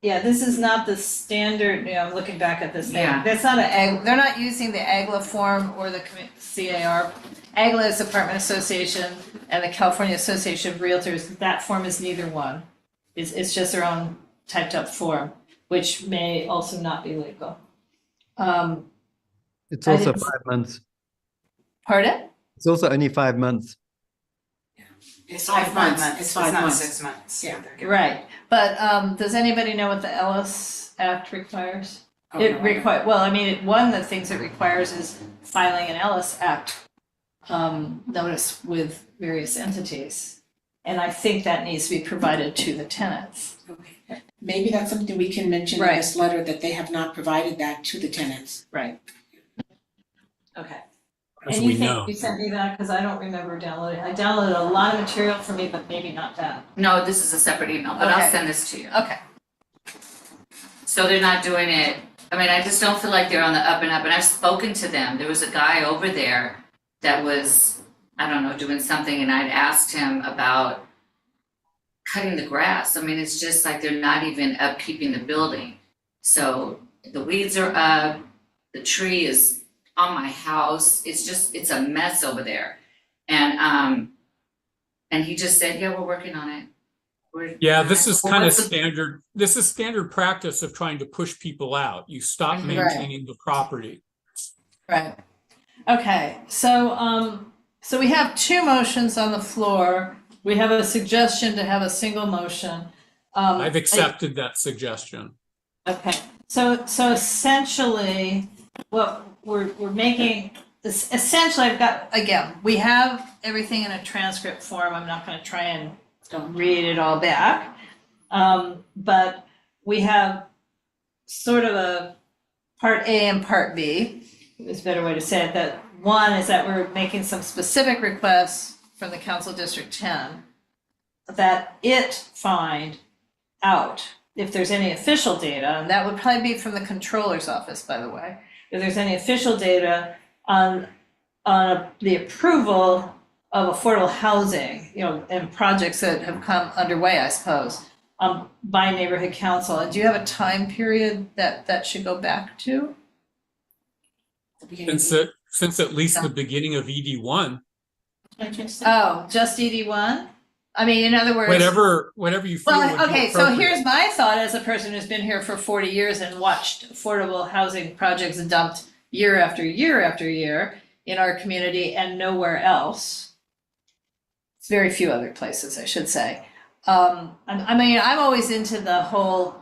this is not the standard, I'm looking back at this thing. Yeah. That's not they're not using the AGLA form or the CAR. AGLA is Apartment Association and the California Association of Realtors. That form is neither one. It's just their own typed up form, which may also not be legal. It's I also didn't- 5 months. Pardon? It's also only 5 months. It's 5 months. It's It's 5 not months. 6 months. Yeah. They're giving- Right, but does anybody know what the Ellis Act requires? Oh, It no, I require, well, I mean, one of the things it requires is filing an Ellis Act notice with various entities. And I think that needs to be provided to the tenants. Okay. Maybe that's something we can mention in Right. this letter, that they have not provided that to the tenants. Right. Okay. As And you we think know. you sent me that, because I don't remember downloading, I downloaded a lot of material for me, but maybe not that. No, this is a separate email, but I'll Okay. send this to you. Okay. So they're not doing it, I mean, I just don't feel like they're on the up and up, and I've spoken to them. There was a guy over there that was, I don't know, doing something, and I'd asked him about cutting the grass. I mean, it's just like they're not even upkeeping the building. So the weeds are up, the tree is on my house, it's a mess over there. And he just said, yeah, we're working on it. Yeah, this is kind of What's the- standard. This is standard practice of trying to push people out. You stop Right. maintaining the property. Right. Okay, so we have two motions on the floor. We have a suggestion to have a single motion. I've accepted that suggestion. Okay, so essentially, what we're making, this, essentially, I've got, again, we have everything in a transcript form. I'm not gonna try and read it all back. But we have sort of a part A and part B, is a better way to say it. That one is that we're making some specific requests from the Council District 10 that it find out if there's any official data, and that would probably be from the controller's office, by the way, if there's any official data on the approval of affordable housing, and projects that have come underway, I suppose, by neighborhood council. And do you have a time period that should go back to? Since at least the beginning of ED1, Oh, just ED1? I mean, in other words. whatever you feel would Well, be okay, so appropriate. here's my thought as a person who's been here for 40 years and watched affordable housing projects dumped year after year after year in our community and nowhere else. It's very few other places, I should say. I mean, I'm always into the whole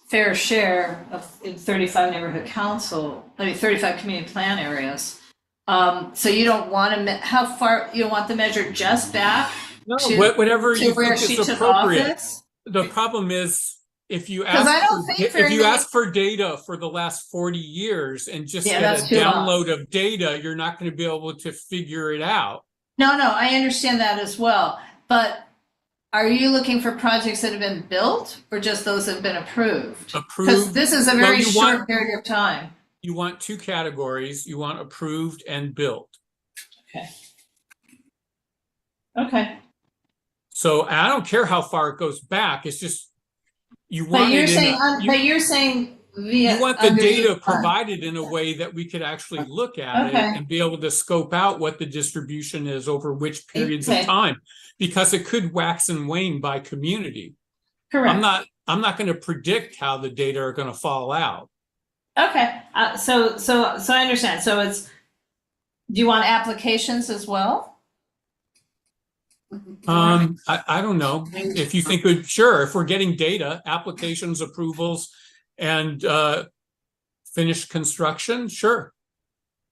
fair share in 35 neighborhood council, 35 community plan areas. So you don't want to, how far, you don't want the measure just back No, to, whatever to you where think she is took appropriate. office? The problem is if you 'Cause I don't think very many- ask for data for the last 40 years and just Yeah, get that's a too long. download of data, you're not going to be able to figure it out. No, I understand that as well, but are you looking for projects that have been built or just those that have been approved? Because Approved. this is a well, very you short want- period of time. You want two categories. You want approved and built. Okay. So I don't care how far it goes back. It's just you But want you're it in saying, a, but you're saying via. you want the under data ED1. provided in a way that we could actually look at Okay. it and be able to scope out what the distribution is over which periods Okay. of time, because it could wax and wane by community. Correct. I'm not going to predict how the data are going to fall out. Okay, so I understand. So it's, do you want applications as well? I don't know if you think sure, if we're getting data, applications, approvals, and finished construction, sure.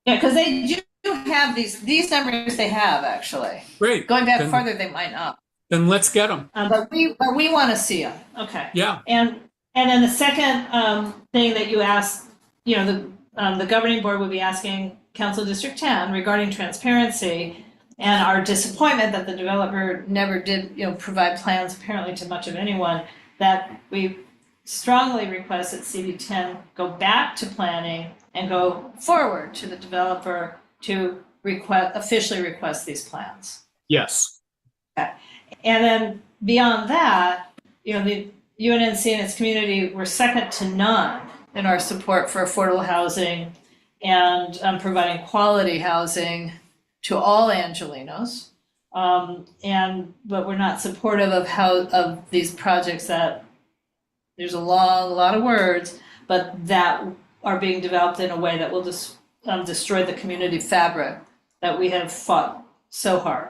Yeah, because they do have these numbers they have actually. Great. Going back Then- farther, they might not. Then let's get them. But we want to see them. Okay. Yeah. And then the second thing that you asked, the governing board would be asking Council District 10 regarding transparency and our disappointment that the developer never did, provide plans apparently to much of anyone, that we strongly request that CD10 go back to planning and go forward to the developer to officially request these plans. Yes. Okay. And then beyond that, the UNNC and its community were second to none in our support for affordable housing and providing quality housing to all Angelenos. But we're not supportive of these projects that there's a lot of words, but that are being developed in a way that will destroy the community fabric that we have fought so hard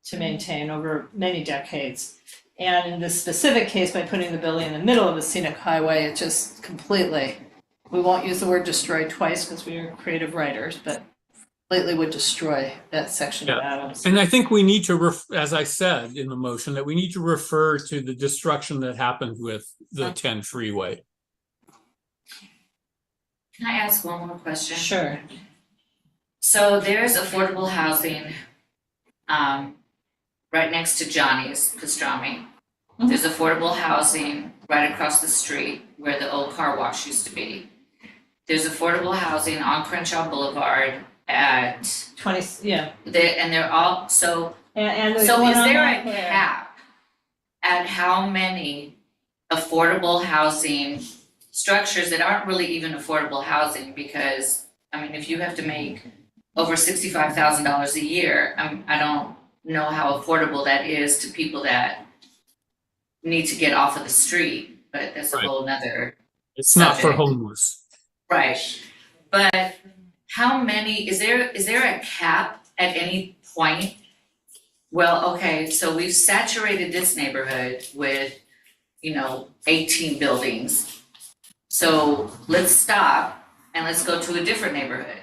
to maintain over many decades. And in this specific case, by putting the building in the middle of a scenic highway, it just completely, we won't use the word destroy twice because we are creative writers, but completely would destroy that section of Adams. And I think we need to, as I said in the motion, that we need to refer to the destruction that happened with the 10 freeway. Can I ask one more question? Sure. So there's affordable housing right next to Johnny's Pastrami. There's affordable housing right across the street where the old car wash used to be. There's affordable housing on Crenshaw Boulevard at 20, yeah. and they're all so And so is there a cap at how many affordable housing structures that aren't really even affordable housing? Because I mean, if you have to make over $65,000 a year, I don't know how affordable that is to people that need to get off of the street, but that's a whole nother. It's not for subject. homeless. Right, but how many, is there a cap at any point? Well, okay, so we've saturated this neighborhood with, 18 buildings. So let's stop and let's go to a different neighborhood.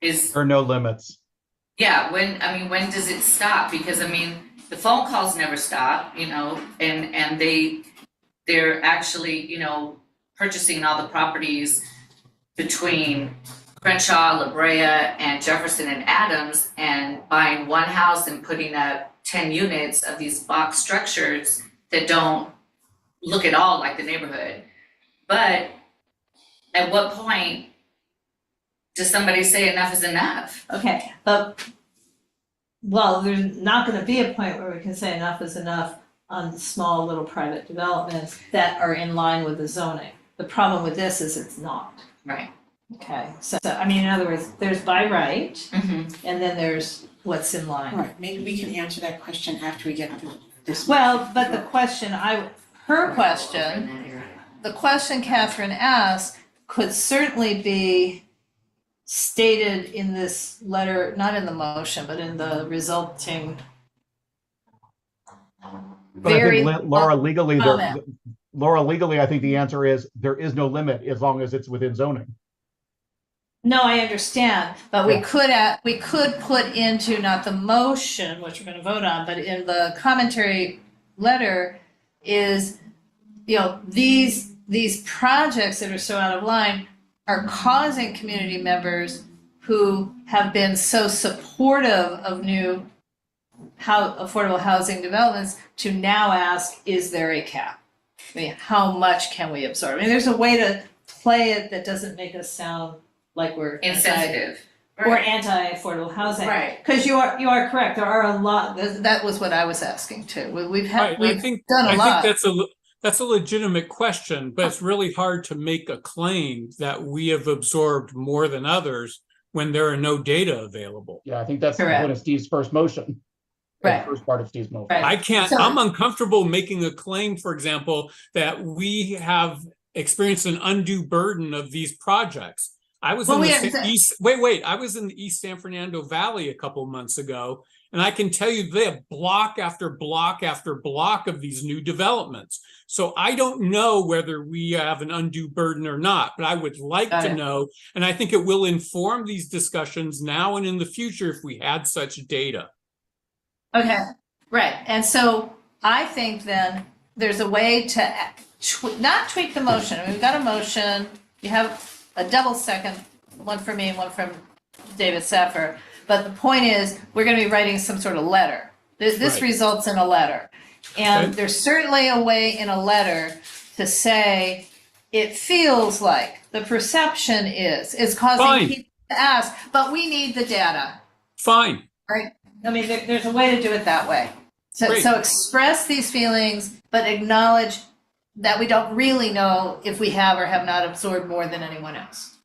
There are no limits. Yeah, when does it stop? Because the phone calls never stop, and they're actually, purchasing all the properties between Crenshaw, La Brea, and Jefferson and Adams, and buying one house and putting up 10 units of these box structures that don't look at all like the neighborhood. But at what point does somebody say enough is enough? Okay, but well, there's not gonna be a point where we can say enough is enough on small little private developments that are in line with the zoning. The problem with this is it's not. Right. Okay, so I mean, in other words, there's by right, Mm-hmm. and then there's what's in line. All right, maybe we can answer that question after we get through this. Well, but the question the question Catherine asked could certainly be stated in this letter, not in the motion, but in the resulting But I very think Laura, legally, comment. I think the answer is there is no limit as long as it's within zoning. No, I understand, but we could put into not the motion, which we're gonna vote on, but in the commentary letter is, you know, these projects that are so out of line are causing community members who have been so supportive of new affordable housing developments to now ask, is there a cap? I mean, how much can we absorb? I mean, there's a way to play it that doesn't make us sound like we're Insensitive. or anti-affordable housing. Right. Because you are correct, there are a lot, that was what I was asking too. We've Right, done a lot. I think that's a legitimate question, but it's really hard to make a claim that we have absorbed more than others when there are no data available. Yeah, I think that's Correct. the point of Steve's first motion. Right. The first part of Steve's motion. Right. I'm uncomfortable making a claim, for example, that we have experienced an undue burden of these projects. I was I was in the East San Fernando Valley a couple months ago, and I can tell you they have block after block after block of these new developments. So I don't know whether we have an undue burden or not, but I would like to know, and I think it will inform these discussions now and in the future if we had such data. Okay, right, and so I think then there's a way to not tweak the motion. I mean, we've got a motion, you have a double second, one for me and one from David Saffer. But the point is, we're gonna be writing some sort of letter. This Right. results in a letter. And Okay. there's certainly a way in a letter to say, it feels like, the perception is, it's causing Fine. people to ask, but we need the data, Fine. right? I mean, there's a way to do it that way. So express these feelings, but acknowledge that we don't really know if we have or have not absorbed more than anyone else.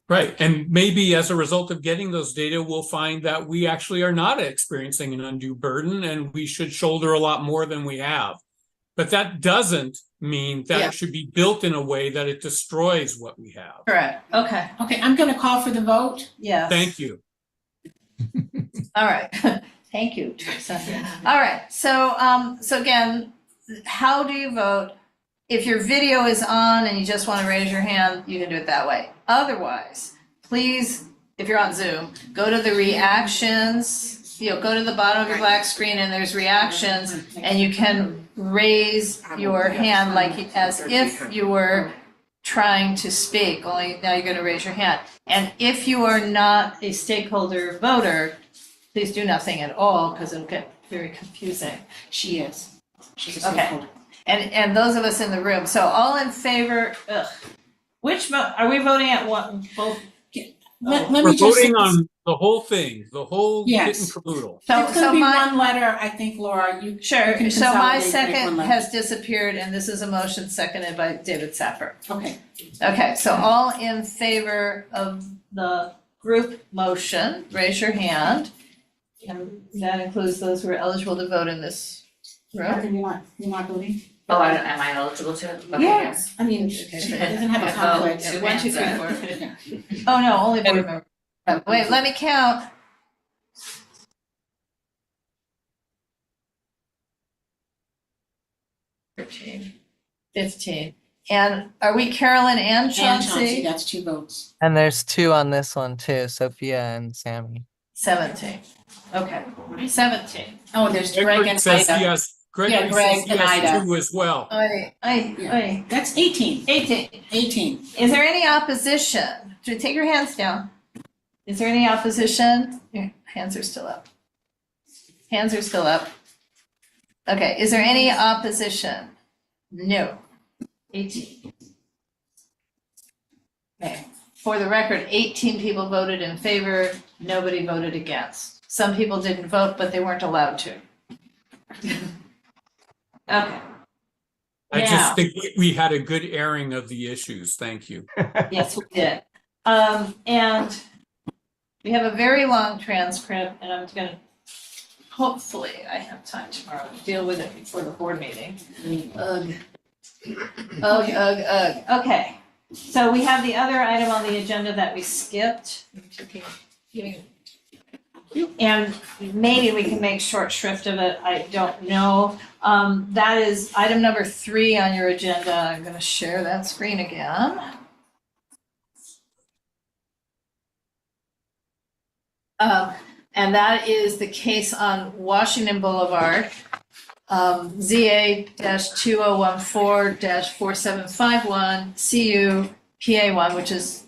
Right. And maybe as a result of getting those data, we'll find that we actually are not experiencing an undue burden and we should shoulder a lot more than we have. But that doesn't mean that it should be built in a way that it destroys what we have. Correct. Okay. Okay, I'm gonna call for the vote. Yes. Thank you. All right. Thank you, Teresa. All right. So, so again, how do you vote? If your video is on and you just want to raise your hand, you can do it that way. Otherwise, please, if you're on Zoom, go to the reactions, go to the bottom of your black screen and there's reactions, and you can raise your hand like as if you were trying to speak, only now you're going to raise your hand. And if you are not a stakeholder voter, please do nothing at all because it'll get very confusing. She is. She's a Okay. stakeholder. And those of us in the room, so all in favor, which vote, are we voting at what, both? Let We're me just say voting this. on the whole thing, the whole kit Yes. and caboodle. So, It's gonna be my, one letter, I think, Laura, you. you sure, can so my consolidate, make second one letter. has disappeared and this is a motion seconded by David Saffer. Okay. Okay, so all in favor of the group motion, raise your hand. And that includes those who are eligible to vote in this room. Catherine, you're not voting? Oh, am I eligible to? Okay, Yes, I mean, it doesn't have a conflict. Oh, 1, 2, 3, yeah. 4. Oh, no, only board members. Wait, let me count. $15. And are we Carolyn and And Chauncey, Chauncey? that's 2 votes. And there's 2 on this one too, Sophia and Sammy. 17. Okay, 17. Oh, there's Greg Edward and says Ida. yes. Greg Yeah, Greg says and yes Ida. too as well. Aye. That's 18. 18. 18. Is there any opposition? Take your hands down. Is there any opposition? Your hands are still up. Hands are still up. Okay, is there any opposition? No. 18. Okay, for the record, 18 people voted in favor, nobody voted against. Some people didn't vote, but they weren't allowed to. Okay. I Now- just think we had a good airing of the issues. Thank you. Yes, we did. And we have a very long transcript, and I'm gonna, hopefully, I have time tomorrow to deal with it before the board meeting. Ugh. Okay, so we have the other item on the agenda that we skipped. And maybe we can make short shrift of it, I don't know. That is item number 3 on your agenda. I'm gonna share that screen again. And that is the case on Washington Boulevard, ZA-2014-4751 CU PA1, which is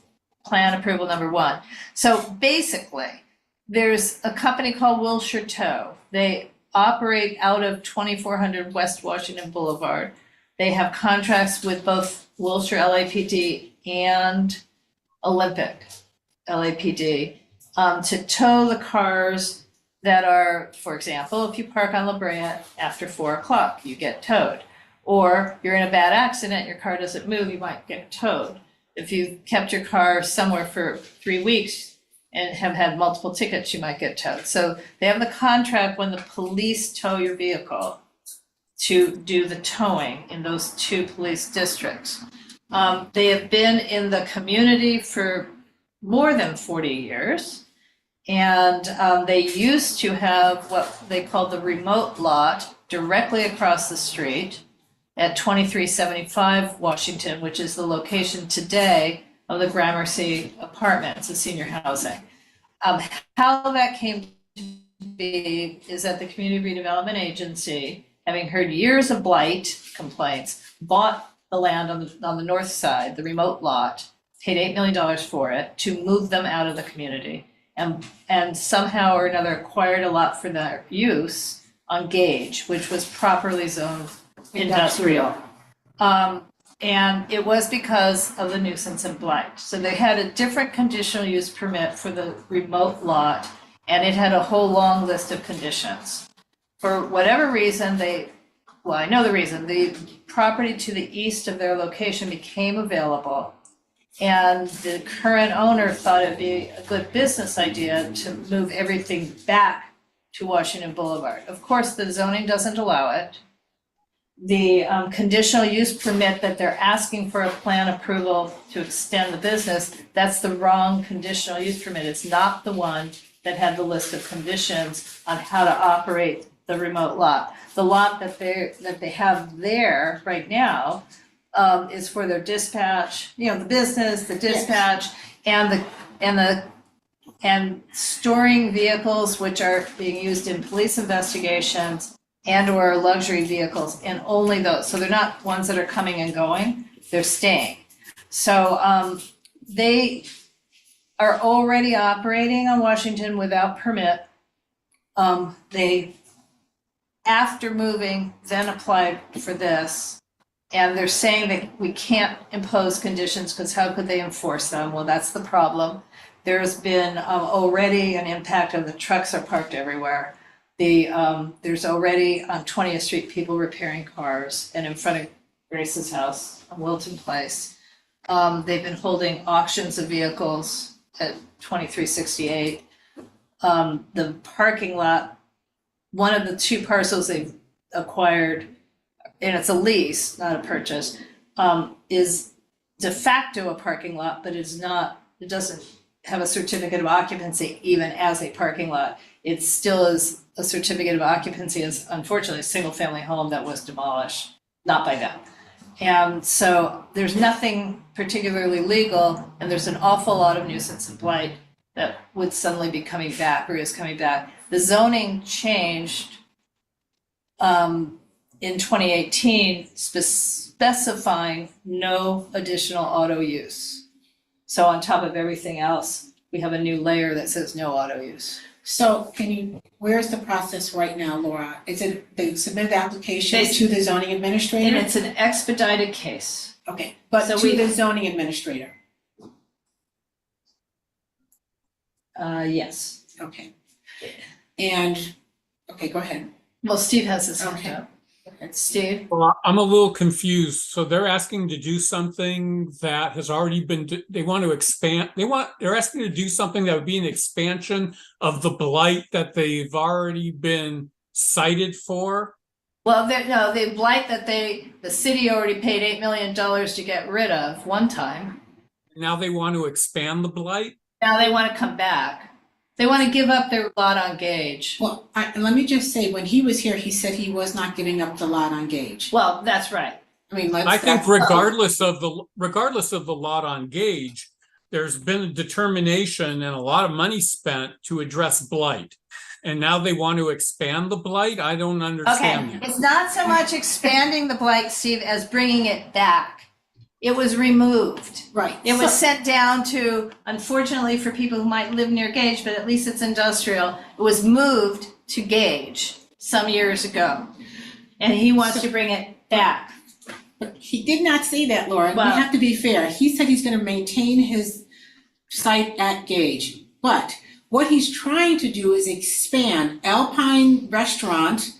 plan approval number 1. So basically, there's a company called Wilshire Tow. They operate out of 2400 West Washington Boulevard. They have contracts with both Wilshire LAPD and Olympic LAPD to tow the cars that are, for example, if you park on La Brea after 4 o'clock, you get towed. Or you're in a bad accident, your car doesn't move, you might get towed. If you've kept your car somewhere for 3 weeks and have had multiple tickets, you might get towed. So they have the contract when the police tow your vehicle to do the towing in those 2 police districts. They have been in the community for more than 40 years. And they used to have what they called the remote lot directly across the street at 2375 Washington, which is the location today of the Gramercy Apartments, the senior housing. How that came to be is that the Community Redevelopment Agency, having heard years of blight complaints, bought the land on the north side, the remote lot, paid $8 million for it to move them out of the community, and somehow or another acquired a lot for their use on Gage, which was properly zoned industrial. And it was because of the nuisance and blight. So they had a different conditional use permit for the remote lot, and it had a whole long list of conditions. For whatever reason, I know the reason, the property to the east of their location became available. And the current owner thought it'd be a good business idea to move everything back to Washington Boulevard. Of course, the zoning doesn't allow it. The conditional use permit that they're asking for a plan approval to extend the business, that's the wrong conditional use permit. It's not the one that had the list of conditions on how to operate the remote lot. The lot that they have there right now is for their dispatch, the business, the dispatch, and storing vehicles which are being used in police investigations and or luxury vehicles, and only those. So they're not ones that are coming and going, they're staying. So they are already operating on Washington without permit. They, after moving, then applied for this. And they're saying that we can't impose conditions because how could they enforce them? Well, that's the problem. There's been already an impact of the trucks are parked everywhere. There's already on 20th Street people repairing cars, and in front of Grace's house on Wilton Place. They've been holding auctions of vehicles at 2368. The parking lot, one of the 2 parcels they've acquired, and it's a lease, not a purchase, is de facto a parking lot, but it's not, it doesn't have a certificate of occupancy even as a parking lot. It still is a certificate of occupancy as, unfortunately, a single family home that was demolished, not by them. And so there's nothing particularly legal, and there's an awful lot of nuisance and blight that would suddenly be coming back or is coming back. The zoning changed in 2018, specifying no additional auto use. So on top of everything else, we have a new layer that says no auto use. So where's the process right now, Laura? Is it they submit the application to the zoning administrator? And it's an expedited case. Okay, but So to the zoning administrator? Yes. Okay. And, okay, go ahead. Well, Steve has his hand Okay. up. Steve? Well, I'm a little confused. So they're asking to do something that has already been, they want to expand, they're asking to do something that would be an expansion of the blight that they've already been cited for. Well, no, the blight that the city already paid $8 million to get rid of one time. Now they want to expand the blight. Now they want to come back. They want to give up their lot on Gage. Well, let me just say, when he was here, he said he was not giving up the lot on Gage. Well, that's right. I mean, I think regardless of the lot on Gage, there's been a determination and a lot of money spent to address blight. And now they want to expand the blight? I don't understand Okay, that. it's not so much expanding the blight, Steve, as bringing it back. It was removed. Right. It was sent down to, unfortunately for people who might live near Gage, but at least it's industrial, it was moved to Gage some years ago. And he wants to bring it back. But he did not say that, Laura. Well- We have to be fair. He said he's gonna maintain his site at Gage. But what he's trying to do is expand. Alpine Restaurant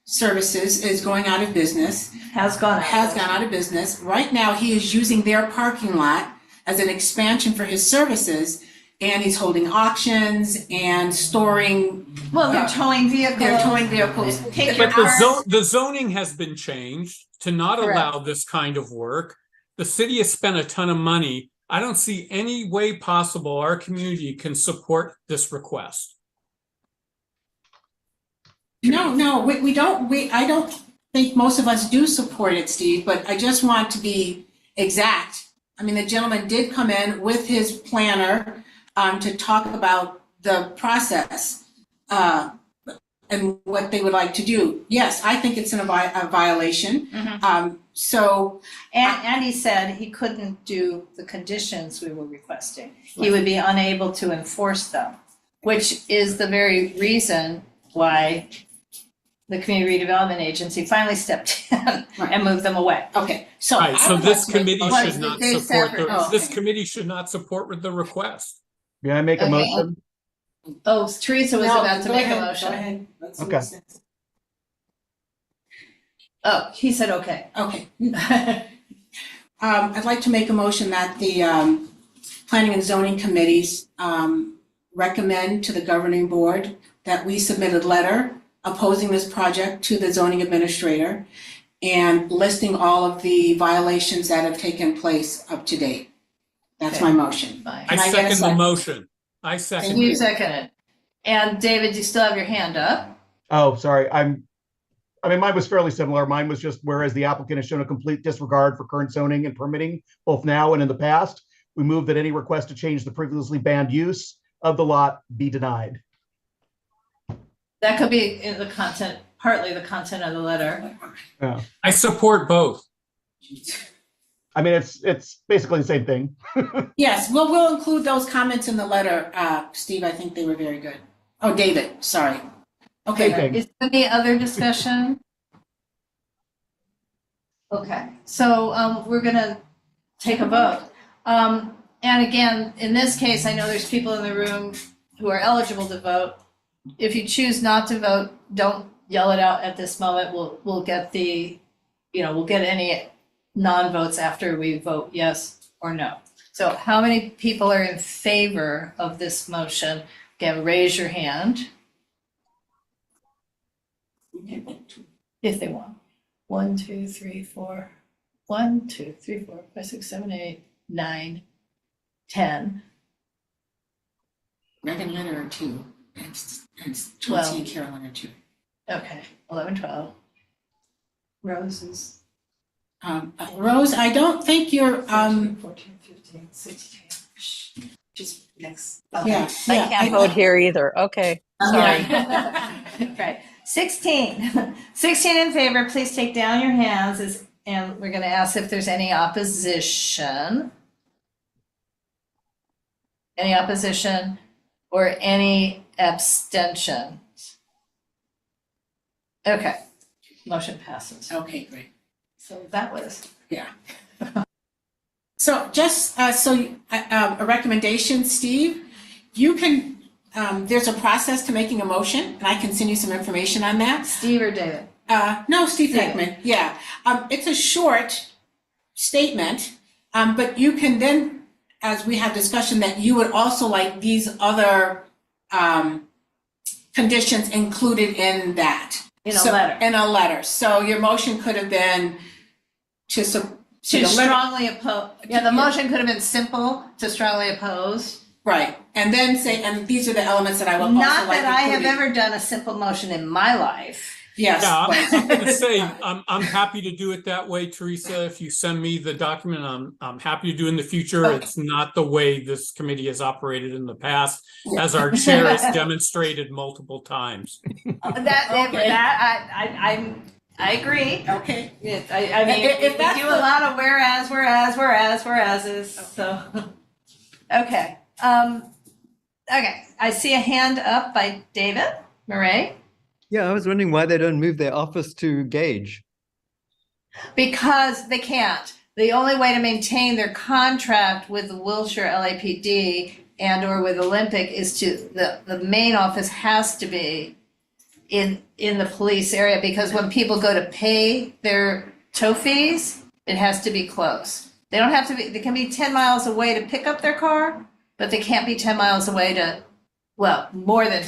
Services is going out of business. Has gone out of business. Right now, he is using their parking lot as an expansion for his services. And he's holding auctions and storing. Well, they're towing vehicles. They're towing vehicles. But the zoning has been changed to not allow this kind of work. The city has spent a ton of money. I don't see any way possible our community can support this request. No, we don't, I don't think most of us do support it, Steve, but I just want to be exact. I mean, the gentleman did come in with his planner to talk about the process and what they would like to do. Yes, I think it's a violation. So. And he said he couldn't do the conditions we were requesting. He would be unable to enforce them, which is the very reason why the Community Redevelopment Agency finally stepped in and moved them away. Okay, so. Right, so this committee should not They support separate- the, oh, this okay. committee should not support the request. May I make a Okay. motion? Oh, Teresa was No, about to go make ahead, a go motion. ahead. Let's see Okay. what it says. Oh, he said, okay. Okay. I'd like to make a motion that the planning and zoning committees recommend to the governing board that we submit a letter opposing this project to the zoning administrator and listing all of the violations that have taken place up to date. That's my motion. Fine. I Can I get a second the second? motion. I second. Thank You you. second it. And David, you still have your hand up? Oh, sorry. I mean, mine was fairly similar. Mine was just, whereas the applicant has shown a complete disregard for current zoning and permitting, both now and in the past, we move that any request to change the previously banned use of the lot be denied. That could be in the content, partly the content of the letter. Yeah. I support both. I mean, it's basically the same thing. Yes, well, we'll include those comments in the letter, Steve. I think they were very good. Oh, David, sorry. Okay. Same thing. Is there any other discussion? Okay, so we're gonna take a vote. And again, in this case, I know there's people in the room who are eligible to vote. If you choose not to vote, don't yell it out at this moment. We'll get we'll get any non-votes after we vote yes or no. So how many people are in favor of this motion? Again, raise your hand if they want. 1, 2, 3, 4. 1, 2, 3, 4, 5, 6, 7, 8, 9, 10. Megan Leonard are 2, and Chauncey Well- and Carolyn are 2. Okay, 11, 12. Rose is Rose, I don't think you're, 14, 15, 16. just next. Yeah, I yeah. can't vote here either. Okay. Sorry. Right, 16. 16 in favor, please take down your hands and we're gonna ask if there's any opposition. Any opposition or any abstentions? Okay, motion passes. Okay, great. So that was. Yeah. So just a recommendation, Steve, you can there's a process to making a motion, and I can send you some information on that. Steve or David? No, Steve Steve. Heckman, yeah. It's a short statement, but you can then, as we have discussion, that you would also like these other conditions included in that. In a letter. In a letter. So your motion could have been to Strongly oppose, yeah, the motion could have been simple, to strongly oppose. Right, and then say, and these are the elements that I would also like Not that I have included. ever done a simple motion in my life. Yes. Yeah, I'm but- gonna say, I'm happy to do it that way, Teresa. If you send me the document, I'm happy to do in the future. Okay. It's not the way this committee has operated in the past, as our chair has demonstrated multiple times. I agree. Okay. I mean, If we that's do a the- lot of whereases, so. Okay, okay, I see a hand up by David Murray. Yeah, I was wondering why they don't move their office to Gage. Because they can't. The only way to maintain their contract with the Wilshire LAPD and or with Olympic is the main office has to be in the police area, because when people go to pay their tow fees, it has to be close. They don't have to be, they can be 10 miles away to pick up their car, but they can't be 10 miles away to, well, more than,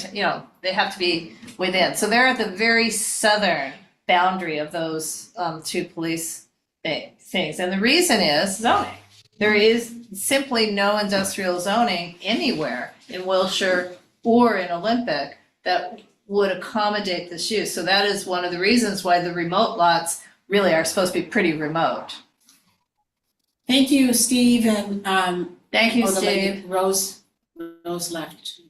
they have to be within. So they're at the very southern boundary of those two police things. And the reason is zoning. There is simply no industrial zoning anywhere in Wilshire or in Olympic that would accommodate this use. So that is one of the reasons why the remote lots really are supposed to be pretty remote. Thank you, Steve, and Thank you, the lady, Steve. Rose left.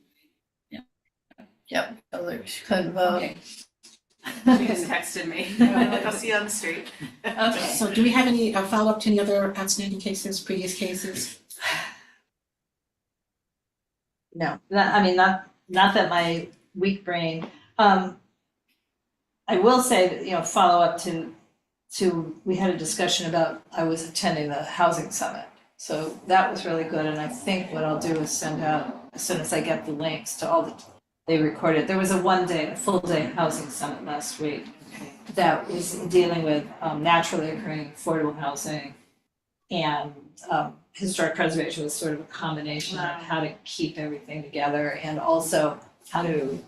Yep, she couldn't vote. Okay. She just texted me. I'll see you on the street. Okay. So do we have any follow-up to any other outstanding cases, previous cases? No, not that my weak brain. I will say that, follow up to, we had a discussion about, I was attending the housing summit. So that was really good, and I think what I'll do is send out, as soon as I get the links to all they recorded. There was a full day housing summit last week that was dealing with naturally occurring affordable housing, and historic preservation was sort of a combination of how to keep everything together and also how to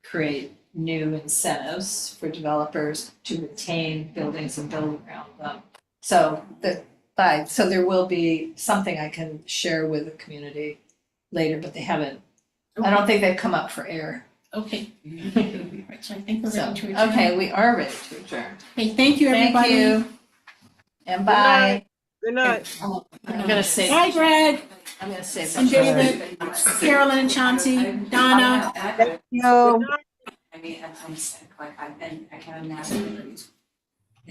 create new incentives for developers to retain buildings and build around them. So there will be something I can share with the community later, but they haven't, I don't think they've come up for air. Okay. Right, so I think we're ready to adjourn. Okay, we are ready to adjourn. Okay, thank you, everybody. Thank you. And bye. Good night. I'm gonna say. Bye, Greg. I'm gonna say. And David, Carolyn and Chauncey, Donna. No. I mean, I'm sick, like I can't imagine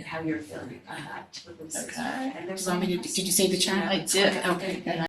how you're feeling. Okay. And there's Did you say the chat? I did. Okay.